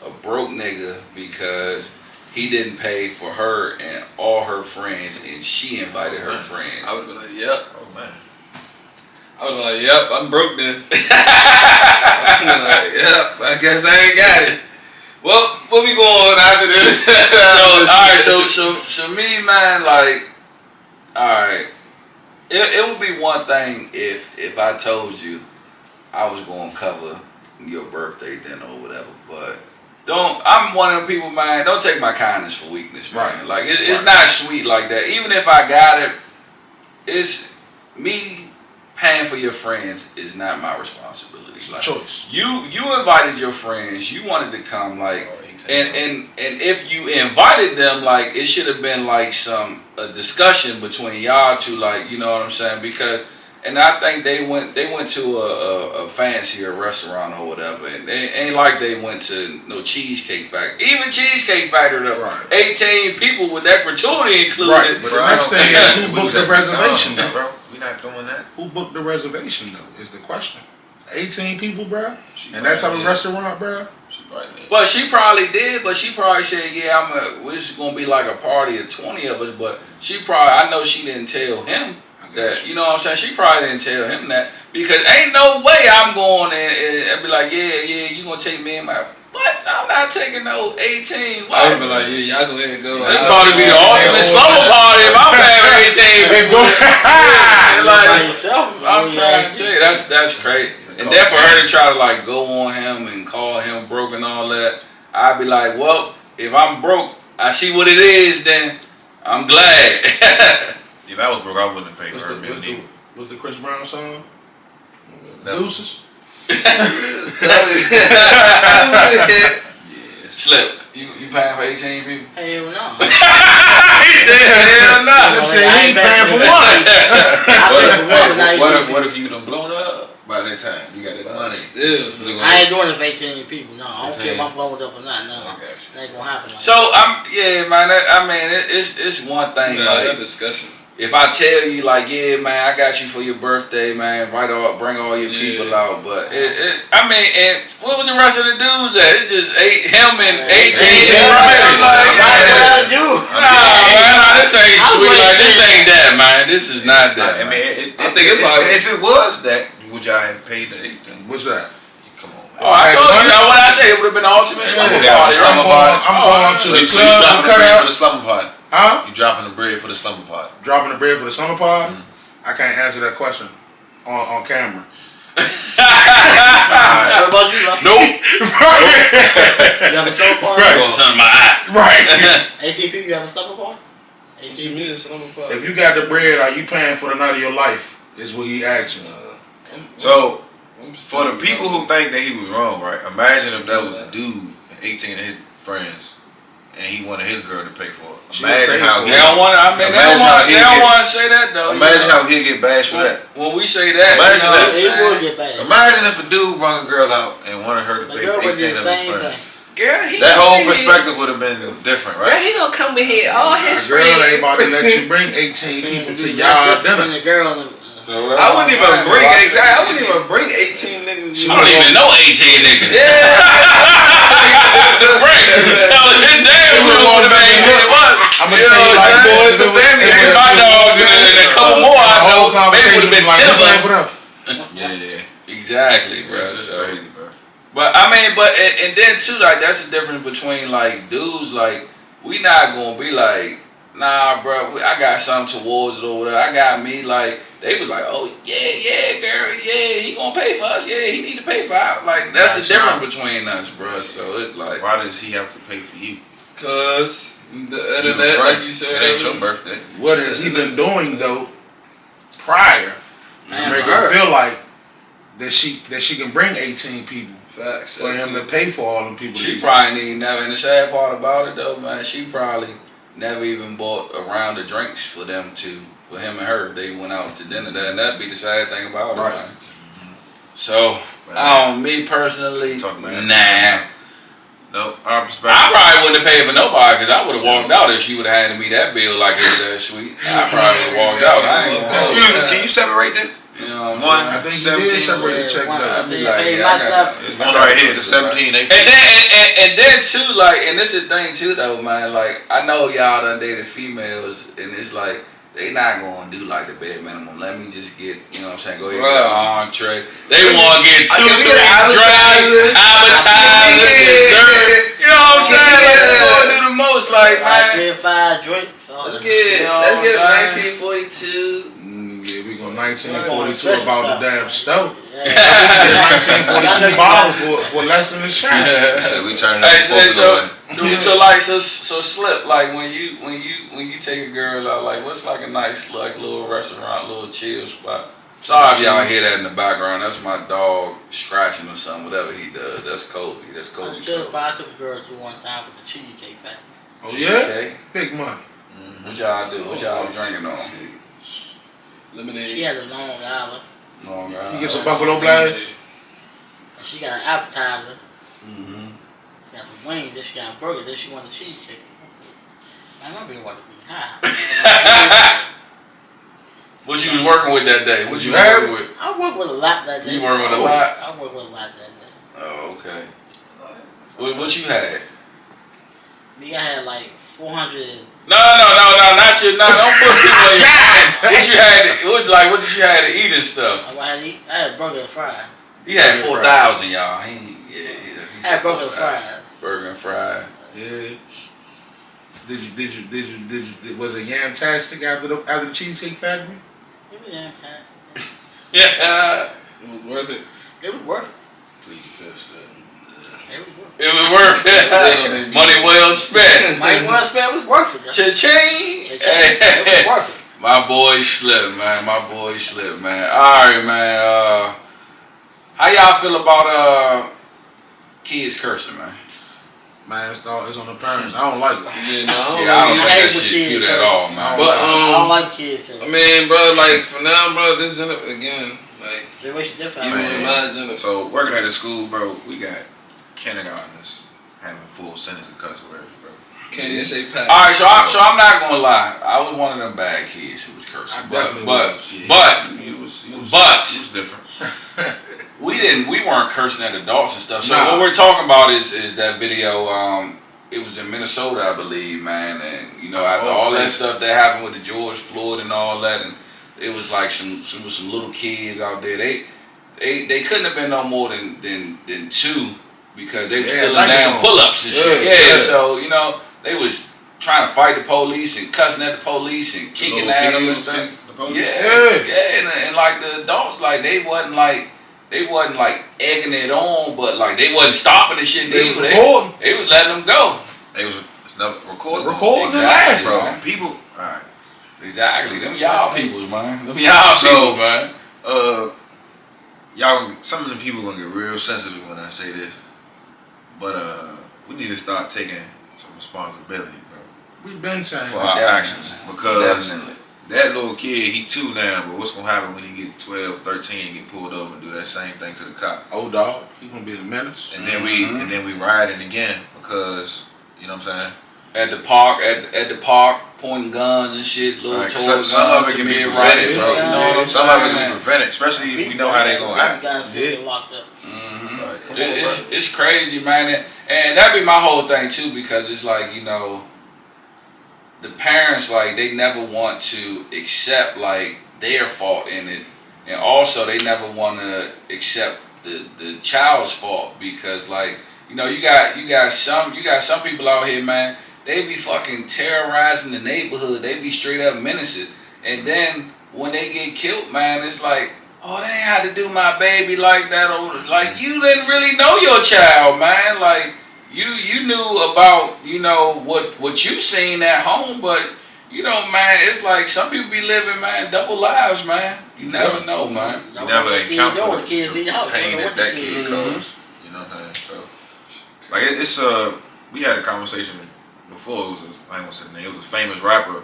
Speaker 2: a broke nigga because he didn't pay for her and all her friends, and she invited her friends.
Speaker 6: I would have been like, yep.
Speaker 5: Oh man.
Speaker 6: I would have been like, yep, I'm broke then. I would have been like, yep, I guess I ain't got it. Well, what we going on after this?
Speaker 2: So me, man, like, all right, it would be one thing if I told you I was going to cover your birthday dinner or whatever, but I'm one of them people, man, don't take my kindness for weakness, man.
Speaker 7: Right.
Speaker 2: Like, it's not sweet like that. Even if I got it, it's me paying for your friends is not my responsibility. Like,
Speaker 7: Choice.
Speaker 2: You invited your friends, you wanted to come, like, and if you invited them, like, it should have been like a discussion between y'all two, like, you know what I'm saying? Because
Speaker 3: And I think they went to a fancier restaurant or whatever, and they ain't like they went to no Cheesecake Factory. Even Cheesecake Factory,
Speaker 7: Right.
Speaker 3: 18 people with that gratuity included.
Speaker 7: Right, but the next thing is who booked the reservation,
Speaker 5: bro.
Speaker 7: though?
Speaker 5: We not doing that.
Speaker 7: Who booked the reservation, though, is the question. 18 people, bro?
Speaker 5: She
Speaker 7: And that type of
Speaker 5: there.
Speaker 7: restaurant, bro?
Speaker 5: She right there.
Speaker 3: But she probably did. But she probably said, "Yeah, we're just gonna be like a party of 20 of us." But I know she didn't tell him that. You know what I'm saying? She probably didn't tell him that because ain't no way I'm going and be like, "Yeah, you gonna take me and my." What? I'm not taking no 18. What?
Speaker 6: I would be like, yeah, y'all go ahead and go.
Speaker 3: It's about to be the ultimate slumber party if I'm having 18.
Speaker 4: By
Speaker 3: Like,
Speaker 4: yourself.
Speaker 3: I'm trying to tell you, that's crazy. And then for her to try to like go on him and call him broke and all that, I'd be like, well, if I'm broke, I see what it is, then I'm glad.
Speaker 5: If I was broke, I wouldn't have paid for her meal neither.
Speaker 7: Was the Chris Brown song?
Speaker 5: No.
Speaker 7: Deuces?
Speaker 3: Slip. You paying for 18 people?
Speaker 4: Hell no.
Speaker 3: Hell no.
Speaker 7: I'm saying he ain't paying for one.
Speaker 5: What if you done blown up by that time? You got that money.
Speaker 6: Still.
Speaker 4: I ain't doing it for 18 people. No, I don't care if
Speaker 5: 18.
Speaker 4: I'm blowing up or not. No,
Speaker 5: I got you.
Speaker 4: that ain't gonna happen. Like
Speaker 3: So man. It's one thing.
Speaker 6: Nah,
Speaker 3: Like
Speaker 6: that discussion.
Speaker 3: if I tell you like, yeah, man, I got you for your birthday, man. Bring all your people out. But and what was the rest of the dudes at? It just him and 18. Nah, this ain't sweet. Like this ain't that, man. This is not that.
Speaker 5: I mean,
Speaker 6: I think it's probably-
Speaker 5: if it was that, would y'all have paid the 18?
Speaker 7: What's that?
Speaker 5: Come on, man.
Speaker 3: Oh, I told you what I said. It would have been the ultimate slumber
Speaker 5: Yeah,
Speaker 3: party.
Speaker 5: slumber party.
Speaker 7: I'm going to
Speaker 5: So
Speaker 7: the
Speaker 5: you
Speaker 7: club
Speaker 5: dropping
Speaker 7: and
Speaker 5: the
Speaker 7: cut
Speaker 5: bread for
Speaker 7: out.
Speaker 5: the slumber party?
Speaker 7: Huh?
Speaker 5: You dropping the bread for the slumber party?
Speaker 7: Dropping the bread for the summer pod? I can't answer that question on camera.
Speaker 4: what about you? Right?
Speaker 3: Nope.
Speaker 4: You have a supper party?
Speaker 7: Right.
Speaker 3: Something in my eye.
Speaker 7: Right.
Speaker 4: 18 people, you have a supper party?
Speaker 6: What you
Speaker 4: 18
Speaker 6: mean, slumber party?
Speaker 7: If you got the bread, are you paying for the night of your life? Is what he asked you.
Speaker 5: So, for the people who think that he was wrong, right? Imagine if that was a dude, 18 of his friends, and he wanted his girl to pay for it.
Speaker 7: She would pay
Speaker 5: Imagine how
Speaker 7: for
Speaker 3: They
Speaker 5: he.
Speaker 3: don't want. I mean, they don't
Speaker 5: Imagine
Speaker 3: want to say that though.
Speaker 5: Imagine how he'd get bashed for that.
Speaker 3: When we say that,
Speaker 5: Imagine
Speaker 3: you know
Speaker 5: that.
Speaker 3: what I'm
Speaker 4: It would
Speaker 3: saying?
Speaker 4: get bad.
Speaker 5: Imagine if a dude brought a girl out and wanted her to
Speaker 4: The
Speaker 5: pay
Speaker 4: girl
Speaker 5: for
Speaker 4: would do
Speaker 5: 18
Speaker 4: the
Speaker 5: of his
Speaker 4: same
Speaker 5: friends.
Speaker 4: thing.
Speaker 6: Girl, he
Speaker 5: That
Speaker 6: gonna
Speaker 5: whole
Speaker 6: come
Speaker 5: perspective would have been different,
Speaker 6: here. Girl,
Speaker 5: right?
Speaker 6: he gonna come in here, all his
Speaker 7: A girl ain't
Speaker 6: friends.
Speaker 7: about to let you bring 18 people to
Speaker 4: That's
Speaker 7: y'all
Speaker 4: different
Speaker 7: dinner.
Speaker 4: than the girl and
Speaker 6: I wouldn't even bring 18. I wouldn't even bring 18 niggas.
Speaker 3: I don't even know 18 niggas.
Speaker 6: Yeah.
Speaker 3: Right. Telling his damn truth, man.
Speaker 7: I'm gonna tell you like
Speaker 6: boys and family.
Speaker 3: If my dogs and a couple more I know, maybe would have been 10 of us.
Speaker 5: Yeah.
Speaker 3: Exactly, bro.
Speaker 5: That's just
Speaker 3: So-
Speaker 5: crazy, bro.
Speaker 3: But I mean, and then too, like that's the difference between like dudes. Like we not gonna be like, nah, bro. I got something towards it or whatever. I got me. Like they was like, oh yeah, girl, yeah, he gonna pay for us. Yeah, he need to pay for us. Like that's the difference between us, bro. So it's like,
Speaker 5: Why does he have to pay for you?
Speaker 6: Cause the other
Speaker 5: You
Speaker 6: than that,
Speaker 5: friend.
Speaker 6: like you said,
Speaker 5: It ain't your birthday.
Speaker 7: What has he been doing though prior to
Speaker 4: Man,
Speaker 7: make
Speaker 4: for
Speaker 7: her
Speaker 4: her.
Speaker 7: feel like that she can bring 18 people
Speaker 6: facts.
Speaker 7: for him to pay for all them people?
Speaker 3: she probably need never. And the sad part about it though, man, she probably never even bought a round of drinks for him and her. They went out to dinner, and that'd be the sad thing about it,
Speaker 7: Right.
Speaker 3: man. So, me personally,
Speaker 5: Talk about it.
Speaker 3: nah.
Speaker 5: No, our perspective.
Speaker 3: I probably wouldn't have paid for nobody because I would have walked out if she would have handed me that bill like it was that sweet. I probably would have walked out. I ain't gonna hold you.
Speaker 5: Excuse me, can you separate that?
Speaker 3: You know what
Speaker 5: One,
Speaker 3: I'm
Speaker 7: I
Speaker 3: saying?
Speaker 7: think he did
Speaker 5: 17.
Speaker 7: separate the check
Speaker 4: one,
Speaker 7: though.
Speaker 3: I'd be
Speaker 4: I
Speaker 3: like,
Speaker 4: paid
Speaker 3: yeah,
Speaker 4: my
Speaker 3: I got
Speaker 4: stuff.
Speaker 5: There's one right here, the 17. They
Speaker 3: And then too, like, and this is the thing too though, man. Like, I know y'all done dated females, and it's like they not gonna do like the bare minimum. Let me just get, you know what I'm saying, go ahead and get an entree. They want to get 2, 3
Speaker 6: Can we get an
Speaker 3: drinks, appetizers, dessert. You know what I'm saying? Like, they
Speaker 6: Yeah.
Speaker 3: gonna do the most, like, man.
Speaker 4: 3 or 5 drinks.
Speaker 6: Let's
Speaker 4: All
Speaker 6: get
Speaker 3: You know
Speaker 6: let's
Speaker 3: what
Speaker 6: get
Speaker 3: I'm
Speaker 6: 1942.
Speaker 7: Yeah, we go 1942
Speaker 4: Special
Speaker 7: about the
Speaker 4: stuff.
Speaker 7: damn stove.
Speaker 4: Yeah.
Speaker 7: 1942 bottle for less than a shot.
Speaker 5: said we turning
Speaker 3: Hey,
Speaker 5: up
Speaker 3: so slip like when you take a girl out, like what's like a nice like little restaurant, little chill spot. Sorry if y'all hear that in the background. That's my dog scratching or something. Whatever he does, that's Kobe. That's Kobe.
Speaker 4: I took a girl to one time with the Cheesecake Factory.
Speaker 7: Oh yeah?
Speaker 3: Okay.
Speaker 7: Big money.
Speaker 3: What y'all do? What y'all drinking on?
Speaker 6: Lemonade.
Speaker 4: She has a Long Island.
Speaker 2: Long
Speaker 7: You get some buffalo blast.
Speaker 4: She got an appetizer.
Speaker 2: Mm-hmm.
Speaker 4: She got some wings. Then she got a burger. Then she wanted the cheese chicken. I said, man, I'm being want to be high.
Speaker 2: What you was working with that day? What you
Speaker 7: Have-
Speaker 2: working with?
Speaker 4: I worked with a lot that day.
Speaker 2: You working with a lot?
Speaker 4: I worked with a lot that day.
Speaker 2: Oh, okay. What you had?
Speaker 4: Me, I had like 400.
Speaker 2: No, not you. No, don't put people in your What you had? What did you have to eat and stuff?
Speaker 4: I had burger and fries.
Speaker 2: He had 4,000, y'all.
Speaker 4: I had burger and fries.
Speaker 2: Burger and fried.
Speaker 7: Yeah. Did you? Was it yam-tastic after the Cheesecake Factory?
Speaker 4: It was fantastic.
Speaker 2: Yeah.
Speaker 6: It was worth it.
Speaker 4: It was worth it.
Speaker 5: Plead the fifth still.
Speaker 4: It was worth
Speaker 2: It was worth it. Money well spent.
Speaker 4: it. My one spent was worth it.
Speaker 2: Cha-ching.
Speaker 4: It was worth it.
Speaker 2: My boy slipped, man. Alright, man. How y'all feel about kids cursing, man?
Speaker 7: Man, it's on the parents. I don't like it.
Speaker 6: Yeah, no,
Speaker 2: Yeah, I don't
Speaker 4: I
Speaker 2: think
Speaker 4: hate
Speaker 2: that
Speaker 4: with
Speaker 2: shit
Speaker 4: kids
Speaker 2: cute at
Speaker 4: cursing.
Speaker 2: all, man.
Speaker 6: But
Speaker 4: I don't like kids.
Speaker 6: I mean, bro, like for now, bro, this again, like
Speaker 4: Generation different.
Speaker 6: even
Speaker 5: Man.
Speaker 6: in my generation.
Speaker 5: So working at a school, bro, we got kindergartners having full sentence of cuss words, bro.
Speaker 6: Can't even say pat.
Speaker 2: All right, so I'm not gonna lie. I was one of them bad kids who was cursing.
Speaker 7: I definitely
Speaker 2: but
Speaker 7: was.
Speaker 5: You was
Speaker 2: But-
Speaker 5: different.
Speaker 2: we weren't cursing at adults and stuff. So
Speaker 7: Nah.
Speaker 2: what we're talking about is that video. It was in Minnesota, I believe, man. And you know, after all that stuff that happened with the George Floyd and all that, and it was like some little kids out there. They couldn't have been no more than 2 because they were
Speaker 7: Yeah,
Speaker 2: still in
Speaker 7: like
Speaker 2: damn
Speaker 7: it's on.
Speaker 2: pull-ups and shit.
Speaker 7: Yeah.
Speaker 2: So you know, they was trying to fight the police and cussing at the police and kicking at them and stuff. Yeah, and like the adults, like they wasn't like egging it on, but like they wasn't stopping the shit.
Speaker 7: They was
Speaker 2: They
Speaker 7: recording.
Speaker 2: was letting them go.
Speaker 5: They was recording.
Speaker 7: Recording and
Speaker 2: Exactly,
Speaker 7: laughing.
Speaker 5: Bro, people. All right.
Speaker 2: Exactly. Them y'all peoples, man. Them y'all people, man.
Speaker 5: Y'all, some of them people gonna get real sensitive when I say this, but we need to start taking some responsibility, bro,
Speaker 7: We've been saying
Speaker 5: for
Speaker 7: that.
Speaker 5: our actions, because
Speaker 2: Definitely.
Speaker 5: that little kid, he 2 now, but what's gonna happen when he get 12, 13, and get pulled over and do that same thing to the cop?
Speaker 7: Old dog, he gonna be a menace.
Speaker 5: And then we riding again because, you know what I'm saying?
Speaker 2: At the park, pointing guns and shit, little
Speaker 5: Right,
Speaker 2: toys.
Speaker 5: some of it can be prevented, bro.
Speaker 2: You know what I'm
Speaker 5: Some of it
Speaker 2: saying?
Speaker 5: can be prevented, especially if we know how they gonna act.
Speaker 4: Guys still get locked up.
Speaker 5: Like, come on, bro.
Speaker 2: It's crazy, man, and that be my whole thing too, because it's like, you know, the parents, like, they never want to accept like their fault in it, and also they never want to accept the child's fault, because like, you know, you got some people out here, man. They be fucking terrorizing the neighborhood. They be straight up menaces, and then when they get killed, man, it's like, oh, they ain't had to do my baby like that, or like, you didn't really know your child, man. Like, you knew about, you know, what you seen at home, but you know, man, it's like some people be living, man, double lives, man. You never know, man.
Speaker 5: You never account for the
Speaker 4: kids leave the house.
Speaker 5: pain that kid caused. You know what I'm saying? So, like, it's we had a conversation before. I ain't gonna say the name. It was a famous rapper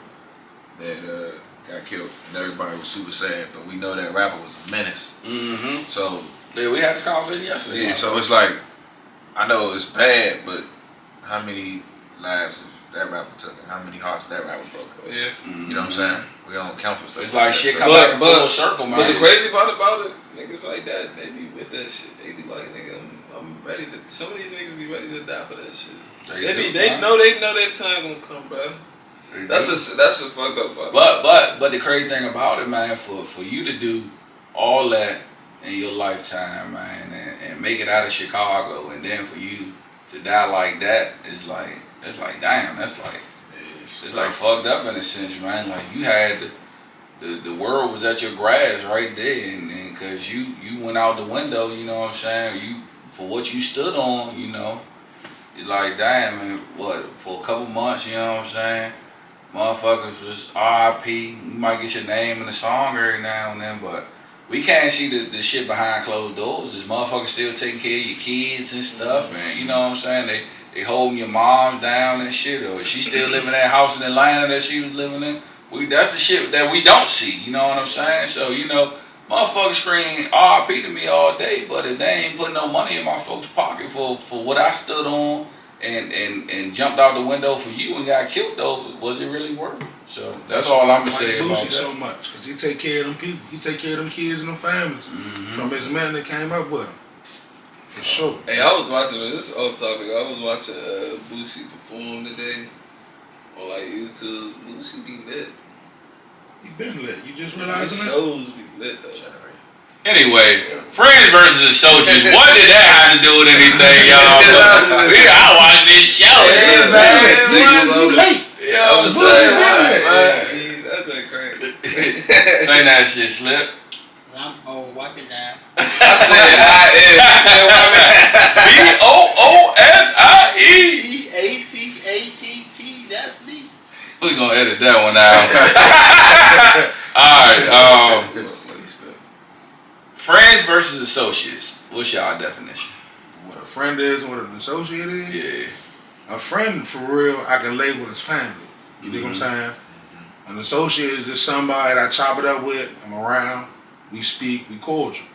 Speaker 5: that got killed, and everybody was super sad. But we know that rapper was a menace.
Speaker 2: Mm-hmm.
Speaker 5: So
Speaker 2: Yeah, we had this conversation yesterday.
Speaker 5: yeah, so it's like, I know it's bad, but how many lives that rapper took, and how many hearts that rapper broke?
Speaker 6: Yeah.
Speaker 5: You know what I'm saying? We don't count for stuff.
Speaker 2: It's like shit
Speaker 5: that.
Speaker 2: come
Speaker 6: But-
Speaker 2: back in
Speaker 6: but-
Speaker 2: full circle, man.
Speaker 6: But the crazy part about it, niggas like that, they be with that shit. They be like, nigga, I'm ready to. Some of these niggas be ready to die for that shit. They know that time gonna come, bro. That's a fucked up part.
Speaker 2: But the crazy thing about it, man, for you to do all that in your lifetime, man, and make it out of Chicago, and then for you to die like that, it's like damn, that's like, it's like fucked up in a sense, man. Like, you had the world was at your grasp right there, and cause you went out the window, you know what I'm saying? You, for what you stood on, you know, it's like, damn, man, what, for a couple months, you know what I'm saying? Motherfuckers was R.I.P. You might get your name in the song every now and then, but we can't see the shit behind closed doors. This motherfucker still taking care of your kids and stuff, and you know what I'm saying? They holding your moms down and shit, or she still living in that house in Atlanta that she was living in.
Speaker 3: That's the shit that we don't see. You know what I'm saying? So motherfuckers scream RP to me all day, but if they ain't putting no money in my folks' pocket for what I stood on and jumped out the window for you and got killed, though, was it really worth it? So that's all I'm gonna say about
Speaker 7: Boosie
Speaker 3: that.
Speaker 7: so much because he take care of them people. He take care of them kids and them families from his men that came up with him. For sure.
Speaker 6: Hey, I was watching this old topic. I was watching Boosie perform today on like YouTube. Boosie be lit.
Speaker 7: You been lit. You just
Speaker 6: His
Speaker 7: realizing that?
Speaker 6: shows be lit though.
Speaker 3: Anyway, friends versus associates. What did that have to do with anything, y'all? I watched this show.
Speaker 6: Yeah, man.
Speaker 7: You late.
Speaker 3: Yo,
Speaker 6: I was
Speaker 3: Boosie
Speaker 6: saying,
Speaker 3: lit.
Speaker 6: man, that's like crazy.
Speaker 3: Say that shit, Slip.
Speaker 4: I'm old, wipe it down.
Speaker 6: I said,
Speaker 3: BOOSIE.
Speaker 4: T-A-T-A-T-T, that's me.
Speaker 3: We're gonna edit that one out. Alright, friends versus associates. What's y'all definition?
Speaker 7: What a friend is and what an associate is?
Speaker 3: Yeah.
Speaker 7: A friend, for real, I can label as family. You dig what I'm saying? An associate is just somebody that I chop it up with, I'm around, we speak, we cordial.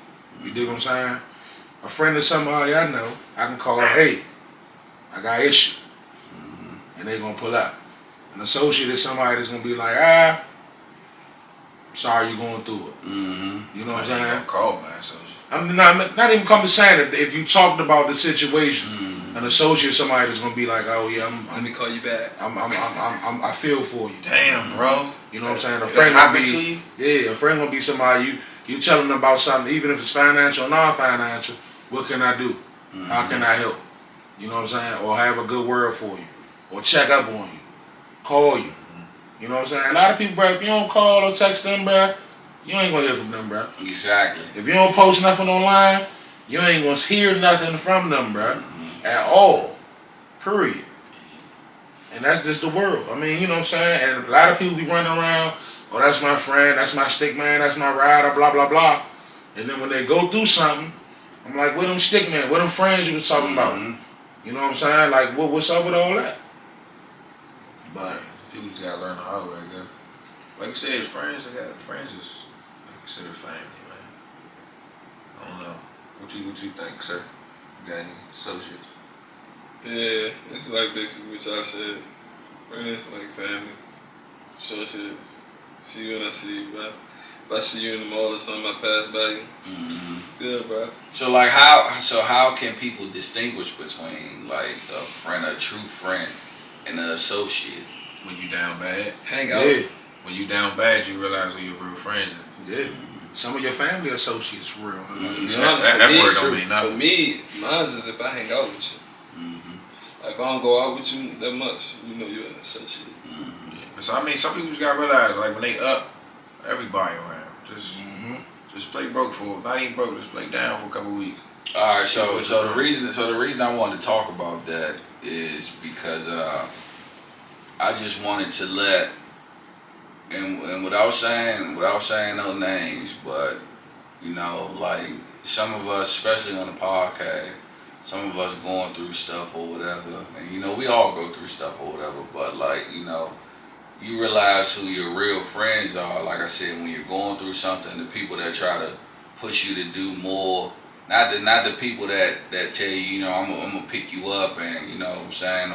Speaker 7: You dig what I'm saying? A friend is somebody I know, I can call, hey, I got issue. And they gonna pull up. An associate is somebody that's gonna be like, I'm sorry you're going through it. You know what I'm saying?
Speaker 5: Call my associate.
Speaker 7: I'm not even come to saying that if you talked about the situation, an associate is somebody that's gonna be like, oh yeah,
Speaker 6: let me call you back.
Speaker 7: I feel for you.
Speaker 5: Damn, bro.
Speaker 7: You know what I'm saying? A friend gonna be a friend gonna be somebody you telling them about something, even if it's financial or non-financial. What can I do? How can I help? You know what I'm saying? Or have a good word for you, or check up on you, call you. You know what I'm saying? A lot of people, bro, if you don't call or text them, bro, you ain't gonna hear from them, bro.
Speaker 3: Exactly.
Speaker 7: If you don't post nothing online, you ain't gonna hear nothing from them, bro, at all. Period. And that's just the world. I mean, you know what I'm saying? And a lot of people be running around, oh, that's my friend, that's my stick man, that's my rider, blah, blah, blah. And then when they go through something, I'm like, where them stick man, where them friends you was talking about? You know what I'm saying? Like, what's up with all that?
Speaker 5: But people just gotta learn the hard way, I guess. Like you said, friends is considered family, man. I don't know. What you think, sir? You got any associates?
Speaker 6: Yeah, it's like basically what y'all said. Friends like family. Associates. See you when I see you, bro. If I see you in the mall or something, I pass by you. It's good, bro.
Speaker 3: So like how can people distinguish between like a friend, a true friend, and an associate?
Speaker 5: When you down bad.
Speaker 6: Hang out.
Speaker 7: Yeah.
Speaker 5: When you down bad, you realize who your real friends are.
Speaker 7: Yeah. Some of your family associates for real.
Speaker 6: To be honest,
Speaker 5: That
Speaker 6: for me,
Speaker 5: word don't mean nothing.
Speaker 6: For me, mine's is if I hang out with you. Like, if I don't go out with you that much, you know you're an associate.
Speaker 5: Yeah. So I mean, some people just gotta realize, like when they up, everybody around. Just play broke for, not even broke, just play down for a couple weeks.
Speaker 3: All right, so the reason I wanted to talk about that is because I just wanted to let and without saying no names, but you know, like some of us, especially on the podcast, some of us going through stuff or whatever, and you know, we all go through stuff or whatever, but like, you know, you realize who your real friends are. Like I said, when you're going through something, the people that try to push you to do more, not the people that tell you, you know, I'm gonna pick you up and, you know what I'm saying,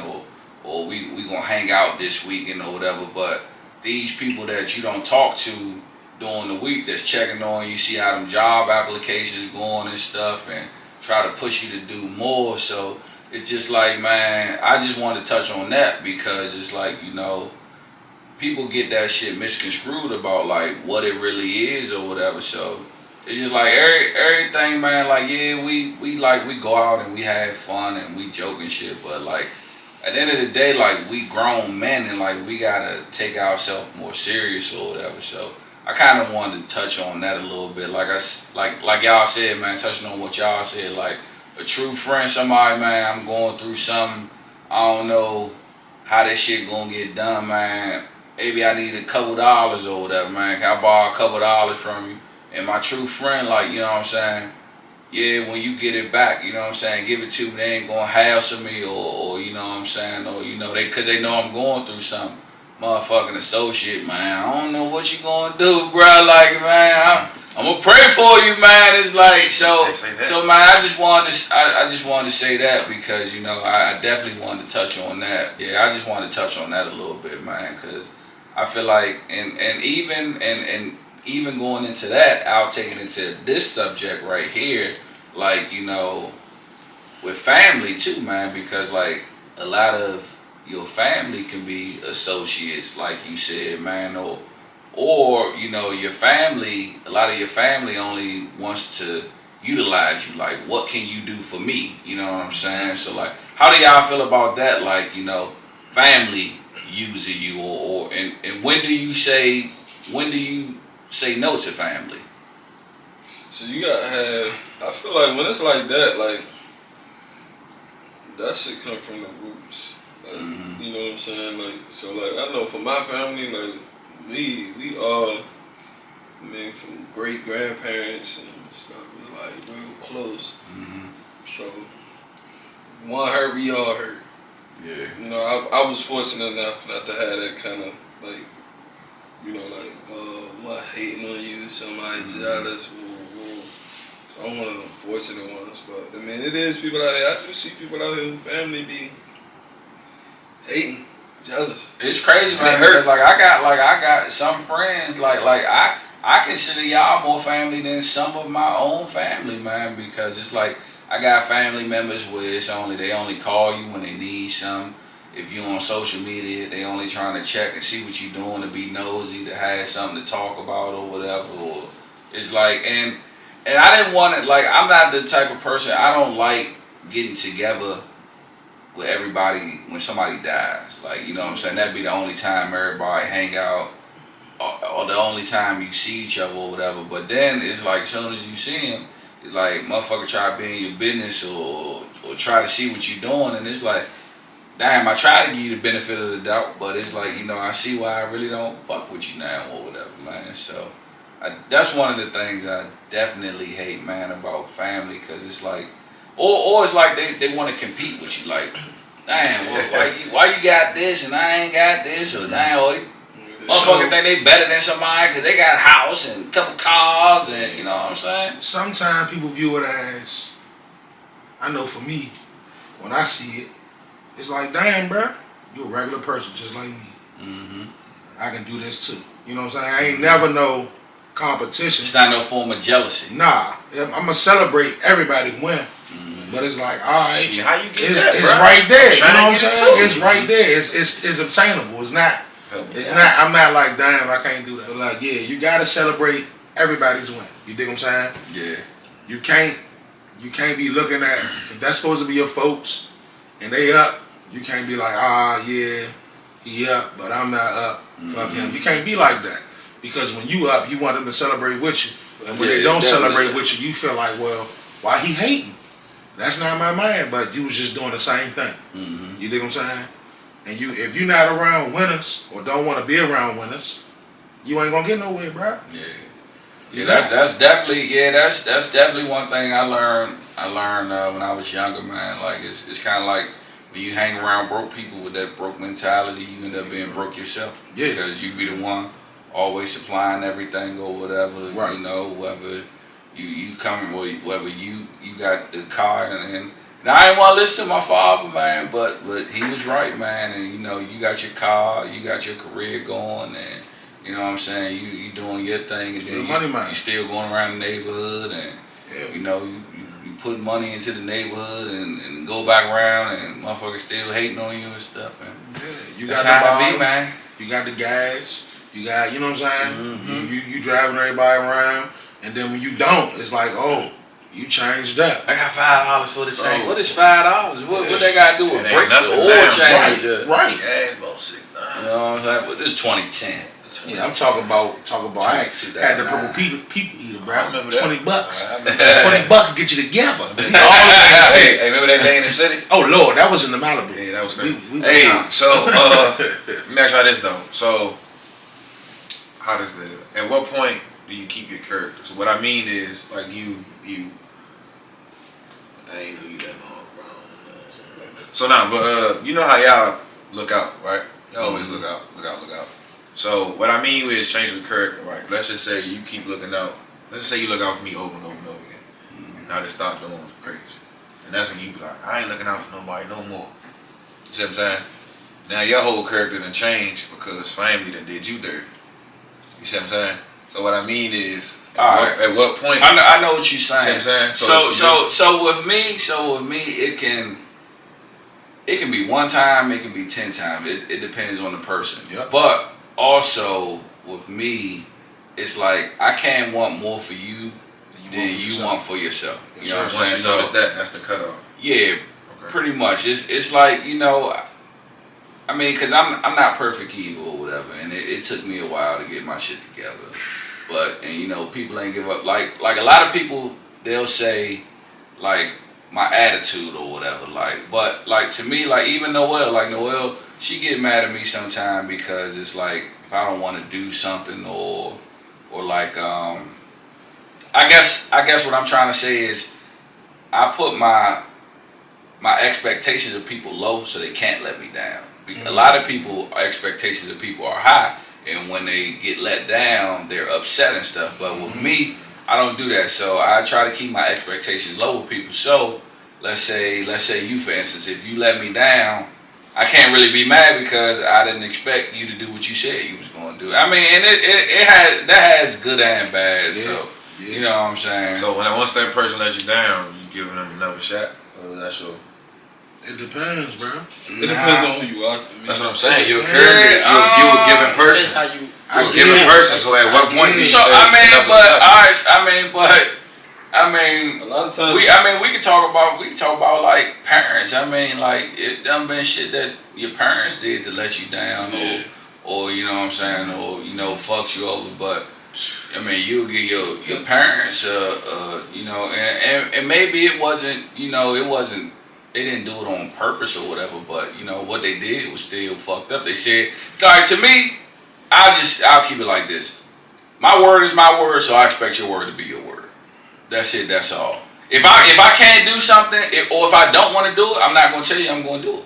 Speaker 3: or we gonna hang out this weekend or whatever, but these people that you don't talk to during the week that's checking on you, see how them job applications going and stuff, and try to push you to do more. So it's just like, man, I just want to touch on that because it's like, you know, people get that shit misconstrued about like what it really is or whatever. So it's just like everything, man. Like, yeah, we go out and we have fun and we joke and shit, but like at the end of the day, like we grown men and like we gotta take ourselves more serious or whatever. So I kind of wanted to touch on that a little bit. Like like y'all said, man, touching on what y'all said, like a true friend, somebody, man, I'm going through something, I don't know how this shit gonna get done, man. Maybe I need a couple dollars or whatever, man. Can I borrow a couple dollars from you? And my true friend, like, you know what I'm saying? Yeah, when you get it back, you know what I'm saying, give it to me. They ain't gonna hassle me or you know what I'm saying, or you know, cause they know I'm going through something. motherfucking associate, man. I don't know what you gonna do, bro. Like, man, I'm gonna pray for you, man. It's like so, man. I just wanted to say that because you know I definitely wanted to touch on that. Yeah, I just wanted to touch on that a little bit, man, because I feel like and even going into that, I'll take it into this subject right here, like you know, with family too, man, because like a lot of your family can be associates, like you said, man, or you know, your family, a lot of your family only wants to utilize you. Like, what can you do for me? You know what I'm saying? So, like, how do y'all feel about that? Like, you know, family using you, and when do you say no to family?
Speaker 6: So you gotta have. I feel like when it's like that, like that shit come from the roots. Like, you know what I'm saying? Like, so like I know for my family, like we all, I mean, from great grandparents and stuff, was like real close. So one hurt, we all hurt.
Speaker 3: Yeah.
Speaker 6: You know, I was fortunate enough not to have that kind of like, you know, like what, hating on you, somebody jealous. So I'm one of them fortunate ones, but I mean, it is people out here. I do see people out here who family be hating, jealous.
Speaker 3: It's crazy, man. Because I got some friends like I consider y'all more family than some of my own family, man. Because it's like I got family members where they only call you when they need something. If you on social media, they only trying to check and see what you doing, to be nosy, to have something to talk about or whatever. Or it's like and I didn't want it. Like, I'm not the type of person. I don't like getting together with everybody when somebody dies. Like, you know what I'm saying? That'd be the only time everybody hang out, or the only time you see each other or whatever. But then it's like, as soon as you see him, it's like motherfucker try to be in your business or try to see what you're doing, and it's like, damn, I try to give you the benefit of the doubt, but it's like, you know, I see why I really don't fuck with you now or whatever, man. So that's one of the things I definitely hate, man, about family, because it's like, or it's like they want to compete with you, like, damn, well, why you got this and I ain't got this, or damn, motherfucker think they better than somebody because they got a house and a couple cars, and you know what I'm saying?
Speaker 7: Sometimes people view it as, I know for me, when I see it, it's like, damn, bro, you a regular person just like me. I can do this too. You know what I'm saying? I ain't never no competition.
Speaker 3: It's not no form of jealousy.
Speaker 7: Nah, I'm gonna celebrate everybody win. But it's like, all right,
Speaker 5: shit, how you get
Speaker 7: it's
Speaker 5: that,
Speaker 7: right there. You know
Speaker 5: I'm
Speaker 7: what I'm saying? It's right there. It's obtainable. It's not. It's not. I'm not like, damn, I can't do that. But like, yeah, you gotta celebrate everybody's win. You dig what I'm saying?
Speaker 3: Yeah.
Speaker 7: You can't be looking at, if that's supposed to be your folks and they up. You can't be like, yeah, he up, but I'm not up. Fuck him. You can't be like that, because when you up, you want them to celebrate with you, and when they don't celebrate with you, you feel like, well, why he hating? That's not my man, but you was just doing the same thing. You dig what I'm saying? And if you're not around winners or don't want to be around winners, you ain't gonna get nowhere, bro.
Speaker 3: Yeah, that's definitely one thing I learned when I was younger, man. Like it's kind of like when you hang around broke people with that broke mentality, you end up being broke yourself. Yeah, because you be the one always supplying everything or whatever.
Speaker 7: Right.
Speaker 3: You know, whether you come with, whether you got the car and I didn't want to listen to my father, man, but he was right, man. And you know, you got your car, you got your career going, and you know what I'm saying, you doing your thing, and then you still going around the neighborhood, and you know, you put money into the neighborhood and go back around, and motherfuckers still hating on you and stuff, man.
Speaker 7: You
Speaker 3: that's
Speaker 7: got
Speaker 3: how
Speaker 7: the
Speaker 3: it be, man.
Speaker 7: You got the gas, you got, you know what I'm saying? You driving everybody around, and then when you don't, it's like, oh, you changed up.
Speaker 3: I got $5 for the tank. What is $5? What they got to do with brakes or oil change?
Speaker 7: Right.
Speaker 5: Gas about $6.
Speaker 3: You know what I'm saying? But this is 2010.
Speaker 7: Yeah, I'm talking about. I had the purple people eater, bro.
Speaker 5: I remember that.
Speaker 7: $20.
Speaker 5: $20
Speaker 7: get you together.
Speaker 5: Hey, remember that day in the city?
Speaker 7: Oh Lord, that was in the Malibu.
Speaker 5: Yeah, that was crazy.
Speaker 7: Hey,
Speaker 5: so let me ask you this though. So, how does at what point do you keep your character? So what I mean is, like you. I ain't know you that long, bro. So now, but you know how y'all look out, right? Y'all always look out. So what I mean is change the character, right? Let's just say you keep looking out. Let's just say you look out for me over and over and over again. And I just start doing crazy. And that's when you be like, I ain't looking out for nobody no more. You see what I'm saying? Now your whole character done changed because family done did you dirty. You see what I'm saying? So what I mean is, at what point?
Speaker 3: I know what you're saying.
Speaker 5: See what I'm saying?
Speaker 3: So with me, it can be one time, it can be 10 times. It depends on the person.
Speaker 7: Yep.
Speaker 3: But also with me, it's like I can't want more for you than you want for yourself. You know what I'm saying?
Speaker 5: Once you notice that's the cutoff.
Speaker 3: Yeah, pretty much. It's like, you know, I mean, because I'm not perfect either or whatever, and it took me a while to get my shit together. But, and you know, people ain't give up. Like a lot of people, they'll say, like, my attitude or whatever. But to me, like, even Noelle, she get mad at me sometimes because it's like, if I don't want to do something or like, I guess what I'm trying to say is, I put my expectations of people low so they can't let me down. Because a lot of people, expectations of people are high, and when they get let down, they're upset and stuff. But with me, I don't do that. So I try to keep my expectations low with people. So let's say you, for instance, if you let me down, I can't really be mad because I didn't expect you to do what you said you was going to do. I mean, and that has good and bad. Yeah. So you know what I'm saying.
Speaker 5: So once that person lets you down, you giving them another shot. That's your.
Speaker 7: It depends, bro.
Speaker 6: It depends on who you are for me.
Speaker 5: That's what I'm saying. You're a character. You're a given person. You're a given person. So at what point do you say?
Speaker 3: I mean,
Speaker 6: a lot of times.
Speaker 3: We can talk about like parents. I mean, like it done been shit that your parents did to let you down, or you know what I'm saying, or you know fucks you over. But I mean, you get your parents, you know, and maybe it wasn't, you know, they didn't do it on purpose or whatever. But you know what they did was still fucked up. They said, sorry, to me, I'll keep it like this. My word is my word, so I expect your word to be your word. That's it. That's all. If I can't do something, or if I don't want to do it, I'm not gonna tell you I'm gonna do it.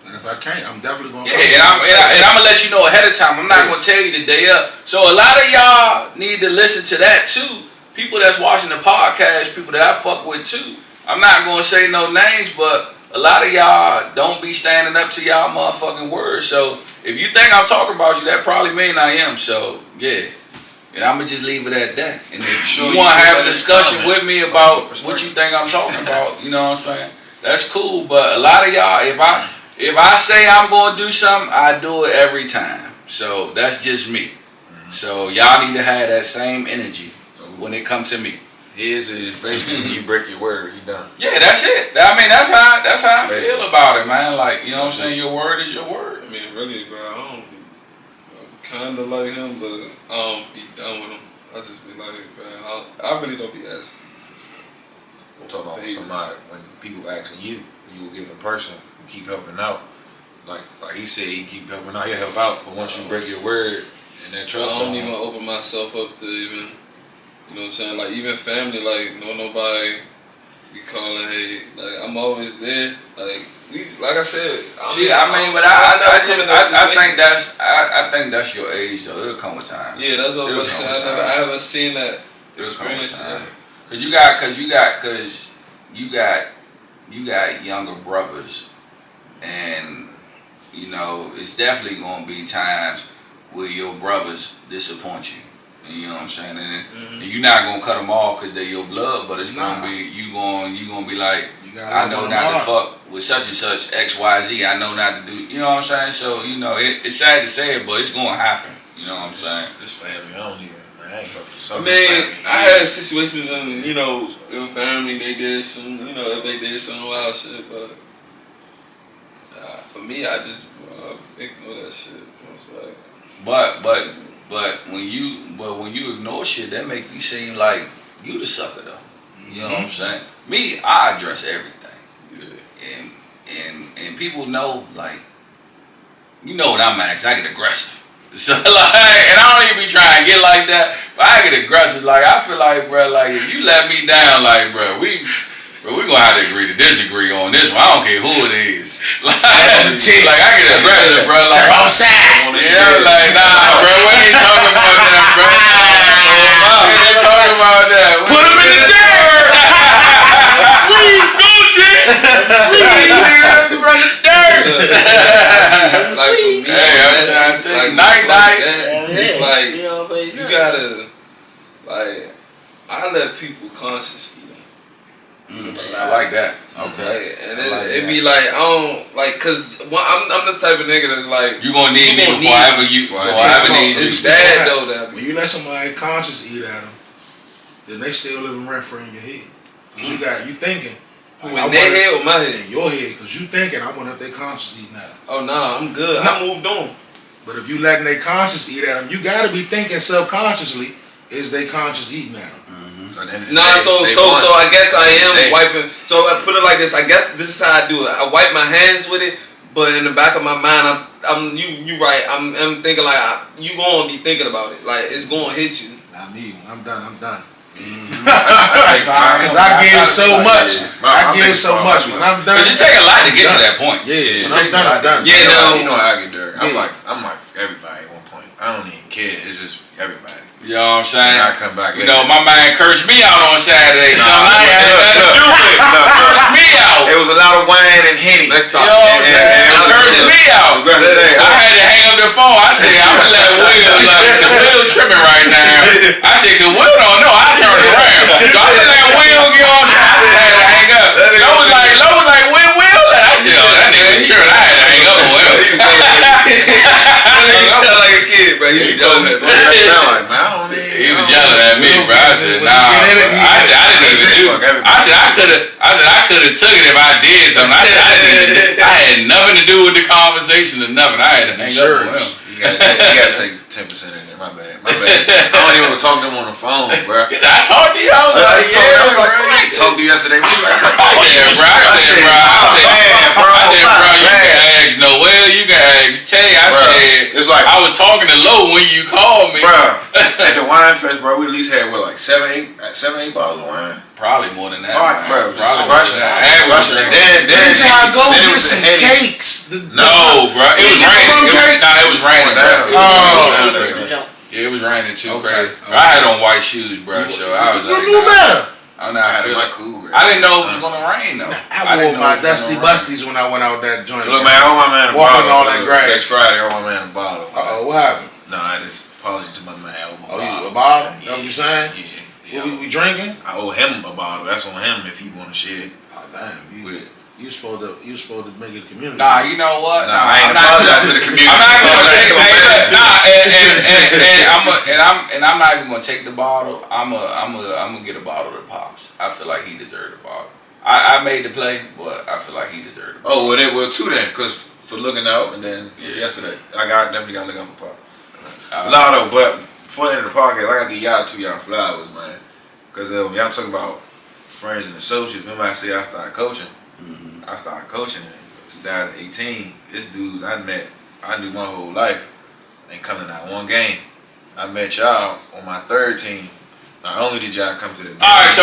Speaker 7: And if I can't, I'm definitely gonna.
Speaker 3: Yeah, and I'm gonna let you know ahead of time. I'm not gonna tell you the day up. So a lot of y'all need to listen to that too. People that's watching the podcast, people that I fuck with too. I'm not gonna say no names, but a lot of y'all don't be standing up to y'all motherfucking words. So if you think I'm talking about you, that probably mean I am. So yeah. And I'm gonna just leave it at that. And if you want to have a discussion with me about what you think I'm talking about, you know what I'm saying? That's cool. But a lot of y'all, if I say I'm gonna do something, I do it every time. So that's just me. So y'all need to have that same energy when it comes to me.
Speaker 5: His is basically when you break your word, you done.
Speaker 3: Yeah, that's it. I mean, that's how I feel about it, man. Like, you know what I'm saying? Your word is your word.
Speaker 6: I mean, really, bro, I don't be kind of like him, but I don't be done with him. I just be like, man, I really don't be asking.
Speaker 5: I'm talking about somebody, when people asking you a given person, you keep helping out. Like he said, he keep helping out, he'll help out. But once you break your word and that trust,
Speaker 6: I don't even open myself up to even, you know what I'm saying? Like even family, like nobody be calling, hey, like I'm always there. Like I said,
Speaker 3: I think that's your age though. It'll come with time.
Speaker 6: Yeah, that's what I'm saying. I haven't seen that experience yet.
Speaker 3: Cause you got younger brothers, and you know it's definitely gonna be times where your brothers disappoint you. You know what I'm saying? And you're not gonna cut them off because they're your blood, but it's gonna be you gonna be like, I know not to fuck with such and such XYZ. I know not to do. You know what I'm saying? So you know it's sad to say it, but it's gonna happen. You know what I'm saying?
Speaker 5: This family, I ain't talking to some.
Speaker 6: I mean, I had situations and you know, in family they did some, you know, they did some wild shit, but for me, I just ignore that shit.
Speaker 3: But when you ignore shit, that make you seem like you the sucker though. You know what I'm saying? Me, I address everything. Yeah. And people know, like, you know what I'm at, 'cause I get aggressive. So like, and I don't even be trying to get like that, but I get aggressive. Like I feel like, bro, like if you let me down, like, bro, we gonna have to agree to disagree on this one. I don't care who it is.
Speaker 2: Like I get aggressive, bro. Like
Speaker 7: outside.
Speaker 2: yeah, like nah, bro. We ain't talking about that, bro. We ain't talking about that.
Speaker 7: Put him in the dirt.
Speaker 2: Please, Gucci. Please, nigga, run the dirt.
Speaker 6: Like for me,
Speaker 2: Hey, I'm trying to tell you, night.
Speaker 6: It's like
Speaker 4: You know what I'm saying?
Speaker 6: you gotta like. I let people conscious eat them.
Speaker 2: I like that. Okay.
Speaker 6: Like, and
Speaker 2: like
Speaker 6: it be like I don't like cause I'm the type of nigga that's like
Speaker 2: You gonna need me
Speaker 6: gonna
Speaker 2: before I ever you. So I ever need you.
Speaker 6: it's bad though that
Speaker 7: When you let somebody conscious eat at them, then they still living rent free in your head. Cause you thinking.
Speaker 6: in their head or my head.
Speaker 7: In your head, cause you thinking I wonder if they conscious eating at them.
Speaker 6: Oh nah, I'm good. I moved on.
Speaker 7: But if you letting they conscious eat at them, you gotta be thinking subconsciously, is they conscious eting at them?
Speaker 6: Nah, so I guess I am wiping. So I put it like this. I guess this is how I do it. I wipe my hands with it, but in the back of my mind, you right. I'm thinking like you gonna be thinking about it. Like it's gonna hit you.
Speaker 7: Not me. When I'm done. I'm done.
Speaker 2: Cause
Speaker 7: I give so much. I give so much. When I'm done,
Speaker 2: Cause it take a lot to get to that point.
Speaker 7: Yeah. When I'm done, I'm done.
Speaker 6: Yeah, no.
Speaker 5: You know how I get dirty. I'm
Speaker 7: Yeah.
Speaker 5: like everybody at one point. I don't even care. It's just everybody.
Speaker 2: You know what I'm saying?
Speaker 5: And I come back.
Speaker 2: You know, my man cursed me out on Saturday, so I ain't had nothing to do with it. Cursed me out.
Speaker 5: It was a lot of wine and Henny.
Speaker 6: Next
Speaker 2: You
Speaker 6: time.
Speaker 2: know what I'm saying? Cursed me out. I had to hang up the phone. I said, I'm gonna let Will, Will tripping right now. I said, cause Will don't know. I turned around. So I just let Will get on. I just had to hang up. Lo was like, Will? I said, oh, that nigga tripping. I had to hang up on Will.
Speaker 6: You sound like a kid, bro.
Speaker 5: He told me story. I'm like, man, I don't need.
Speaker 2: He was yelling at me, bro. I said, nah. Bro. I said, I didn't even do. I said, I could have took it if I did something. I said, I had nothing to do with the conversation or nothing. I had to hang up on him.
Speaker 5: You gotta take 10% in there. My bad. I don't even talk to him on the phone, bro.
Speaker 2: He said, I talked to you. I was like,
Speaker 5: I talked to you yesterday.
Speaker 2: I said, bro, you can ask Noel, you can ask Tay. I said,
Speaker 5: it's like
Speaker 2: I was talking to Lo when you called me.
Speaker 5: Bro, at the wine fest, bro, we at least had what, like 7, 8 bottles of wine.
Speaker 2: Probably more than that.
Speaker 5: All right, bro, just
Speaker 2: Probably
Speaker 5: rushing. Then
Speaker 7: That's how I go
Speaker 5: then it
Speaker 7: get
Speaker 5: was
Speaker 7: some
Speaker 5: the
Speaker 7: cakes.
Speaker 2: No, bro, it was raining. It was raining, bro.
Speaker 7: Oh.
Speaker 2: Yeah, it was raining too,
Speaker 7: Okay,
Speaker 2: crazy. I had on white shoes, bro, so I was like,
Speaker 7: You knew better.
Speaker 2: I'm not
Speaker 5: I had
Speaker 2: feeling
Speaker 5: my cool, bro.
Speaker 2: I didn't know it was gonna rain though.
Speaker 7: I wore my dusty busties when I went out that joint.
Speaker 5: Look, man, I owe my man a
Speaker 7: Walking
Speaker 5: bottle.
Speaker 7: all that grass.
Speaker 5: Next Friday, I owe my man a bottle.
Speaker 7: What happened?
Speaker 5: No, I just apology to my man. I owe him a
Speaker 7: Oh,
Speaker 5: bottle.
Speaker 7: you a bottle? Know what you saying?
Speaker 5: Yeah.
Speaker 7: What we drinking?
Speaker 5: I owe him a bottle. That's on him if he want to share it.
Speaker 7: Oh damn, you supposed to make it a community.
Speaker 2: Nah, you know what?
Speaker 5: Nah, I ain't apologize to the community.
Speaker 2: I'm not gonna
Speaker 5: Apologize
Speaker 2: take
Speaker 5: to my man.
Speaker 2: and I'm not even gonna take the bottle. I'm gonna get a bottle to Pops. I feel like he deserved a bottle. I made the play, but I feel like he deserved a bottle.
Speaker 5: Oh, well, two then, because for looking out, and then yesterday, I definitely got to look out for Pop. Lotto, but before the end of the podcast, I got to give y'all flowers, man. Because y'all talking about friends and associates. Remember I said I started coaching?
Speaker 2: Mm-hmm.
Speaker 5: I started coaching in 2018. This dude's I knew my whole life. Ain't coming to that one game. I met y'all on my third team. Not only did y'all come to the game.
Speaker 2: All right, so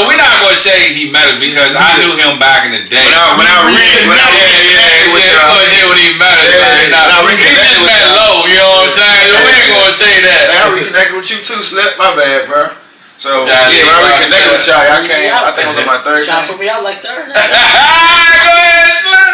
Speaker 2: we're not gonna say he met us because I knew him back in the day.
Speaker 5: When I reconnected with y'all,
Speaker 2: when he met us, he just met Low. You know what I'm saying? We ain't gonna say that.
Speaker 5: I reconnected with you too, Slip. My bad, bro. So
Speaker 2: When
Speaker 5: I reconnected with y'all. I came. I think it was on my third
Speaker 4: Y'all
Speaker 5: team.
Speaker 4: put me out like Saturday.
Speaker 2: Go ahead, Slip.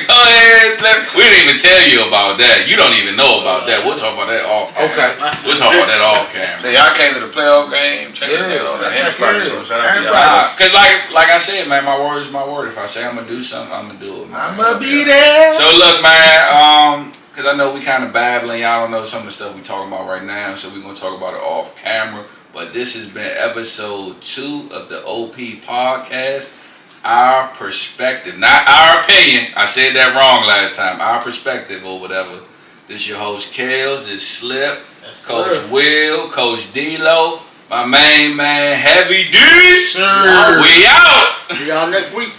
Speaker 2: Go ahead, Slip. We didn't even tell you about that. You don't even know about that. We'll talk about that off camera.
Speaker 7: Okay.
Speaker 2: We'll talk about that off camera.
Speaker 5: So y'all came to the playoff game. Check it out. Enterprise. So shout out to y'all.
Speaker 2: Cause like I said, man, my word is my word. If I say I'm gonna do something, I'm gonna do it, man.
Speaker 7: I'ma be there.
Speaker 2: So look, man, cause I know we kind of babbling. Y'all don't know some of the stuff we talking about right now, so we're gonna talk about it off camera. But this has been episode 2 of the OP podcast. Our perspective, not our opinion. I said that wrong last time. Our perspective or whatever. This your host Kels. This Slip, Coach Will, Coach D-Lo, my main man Heavy D.
Speaker 7: Sir.
Speaker 2: We out.
Speaker 4: See y'all next week.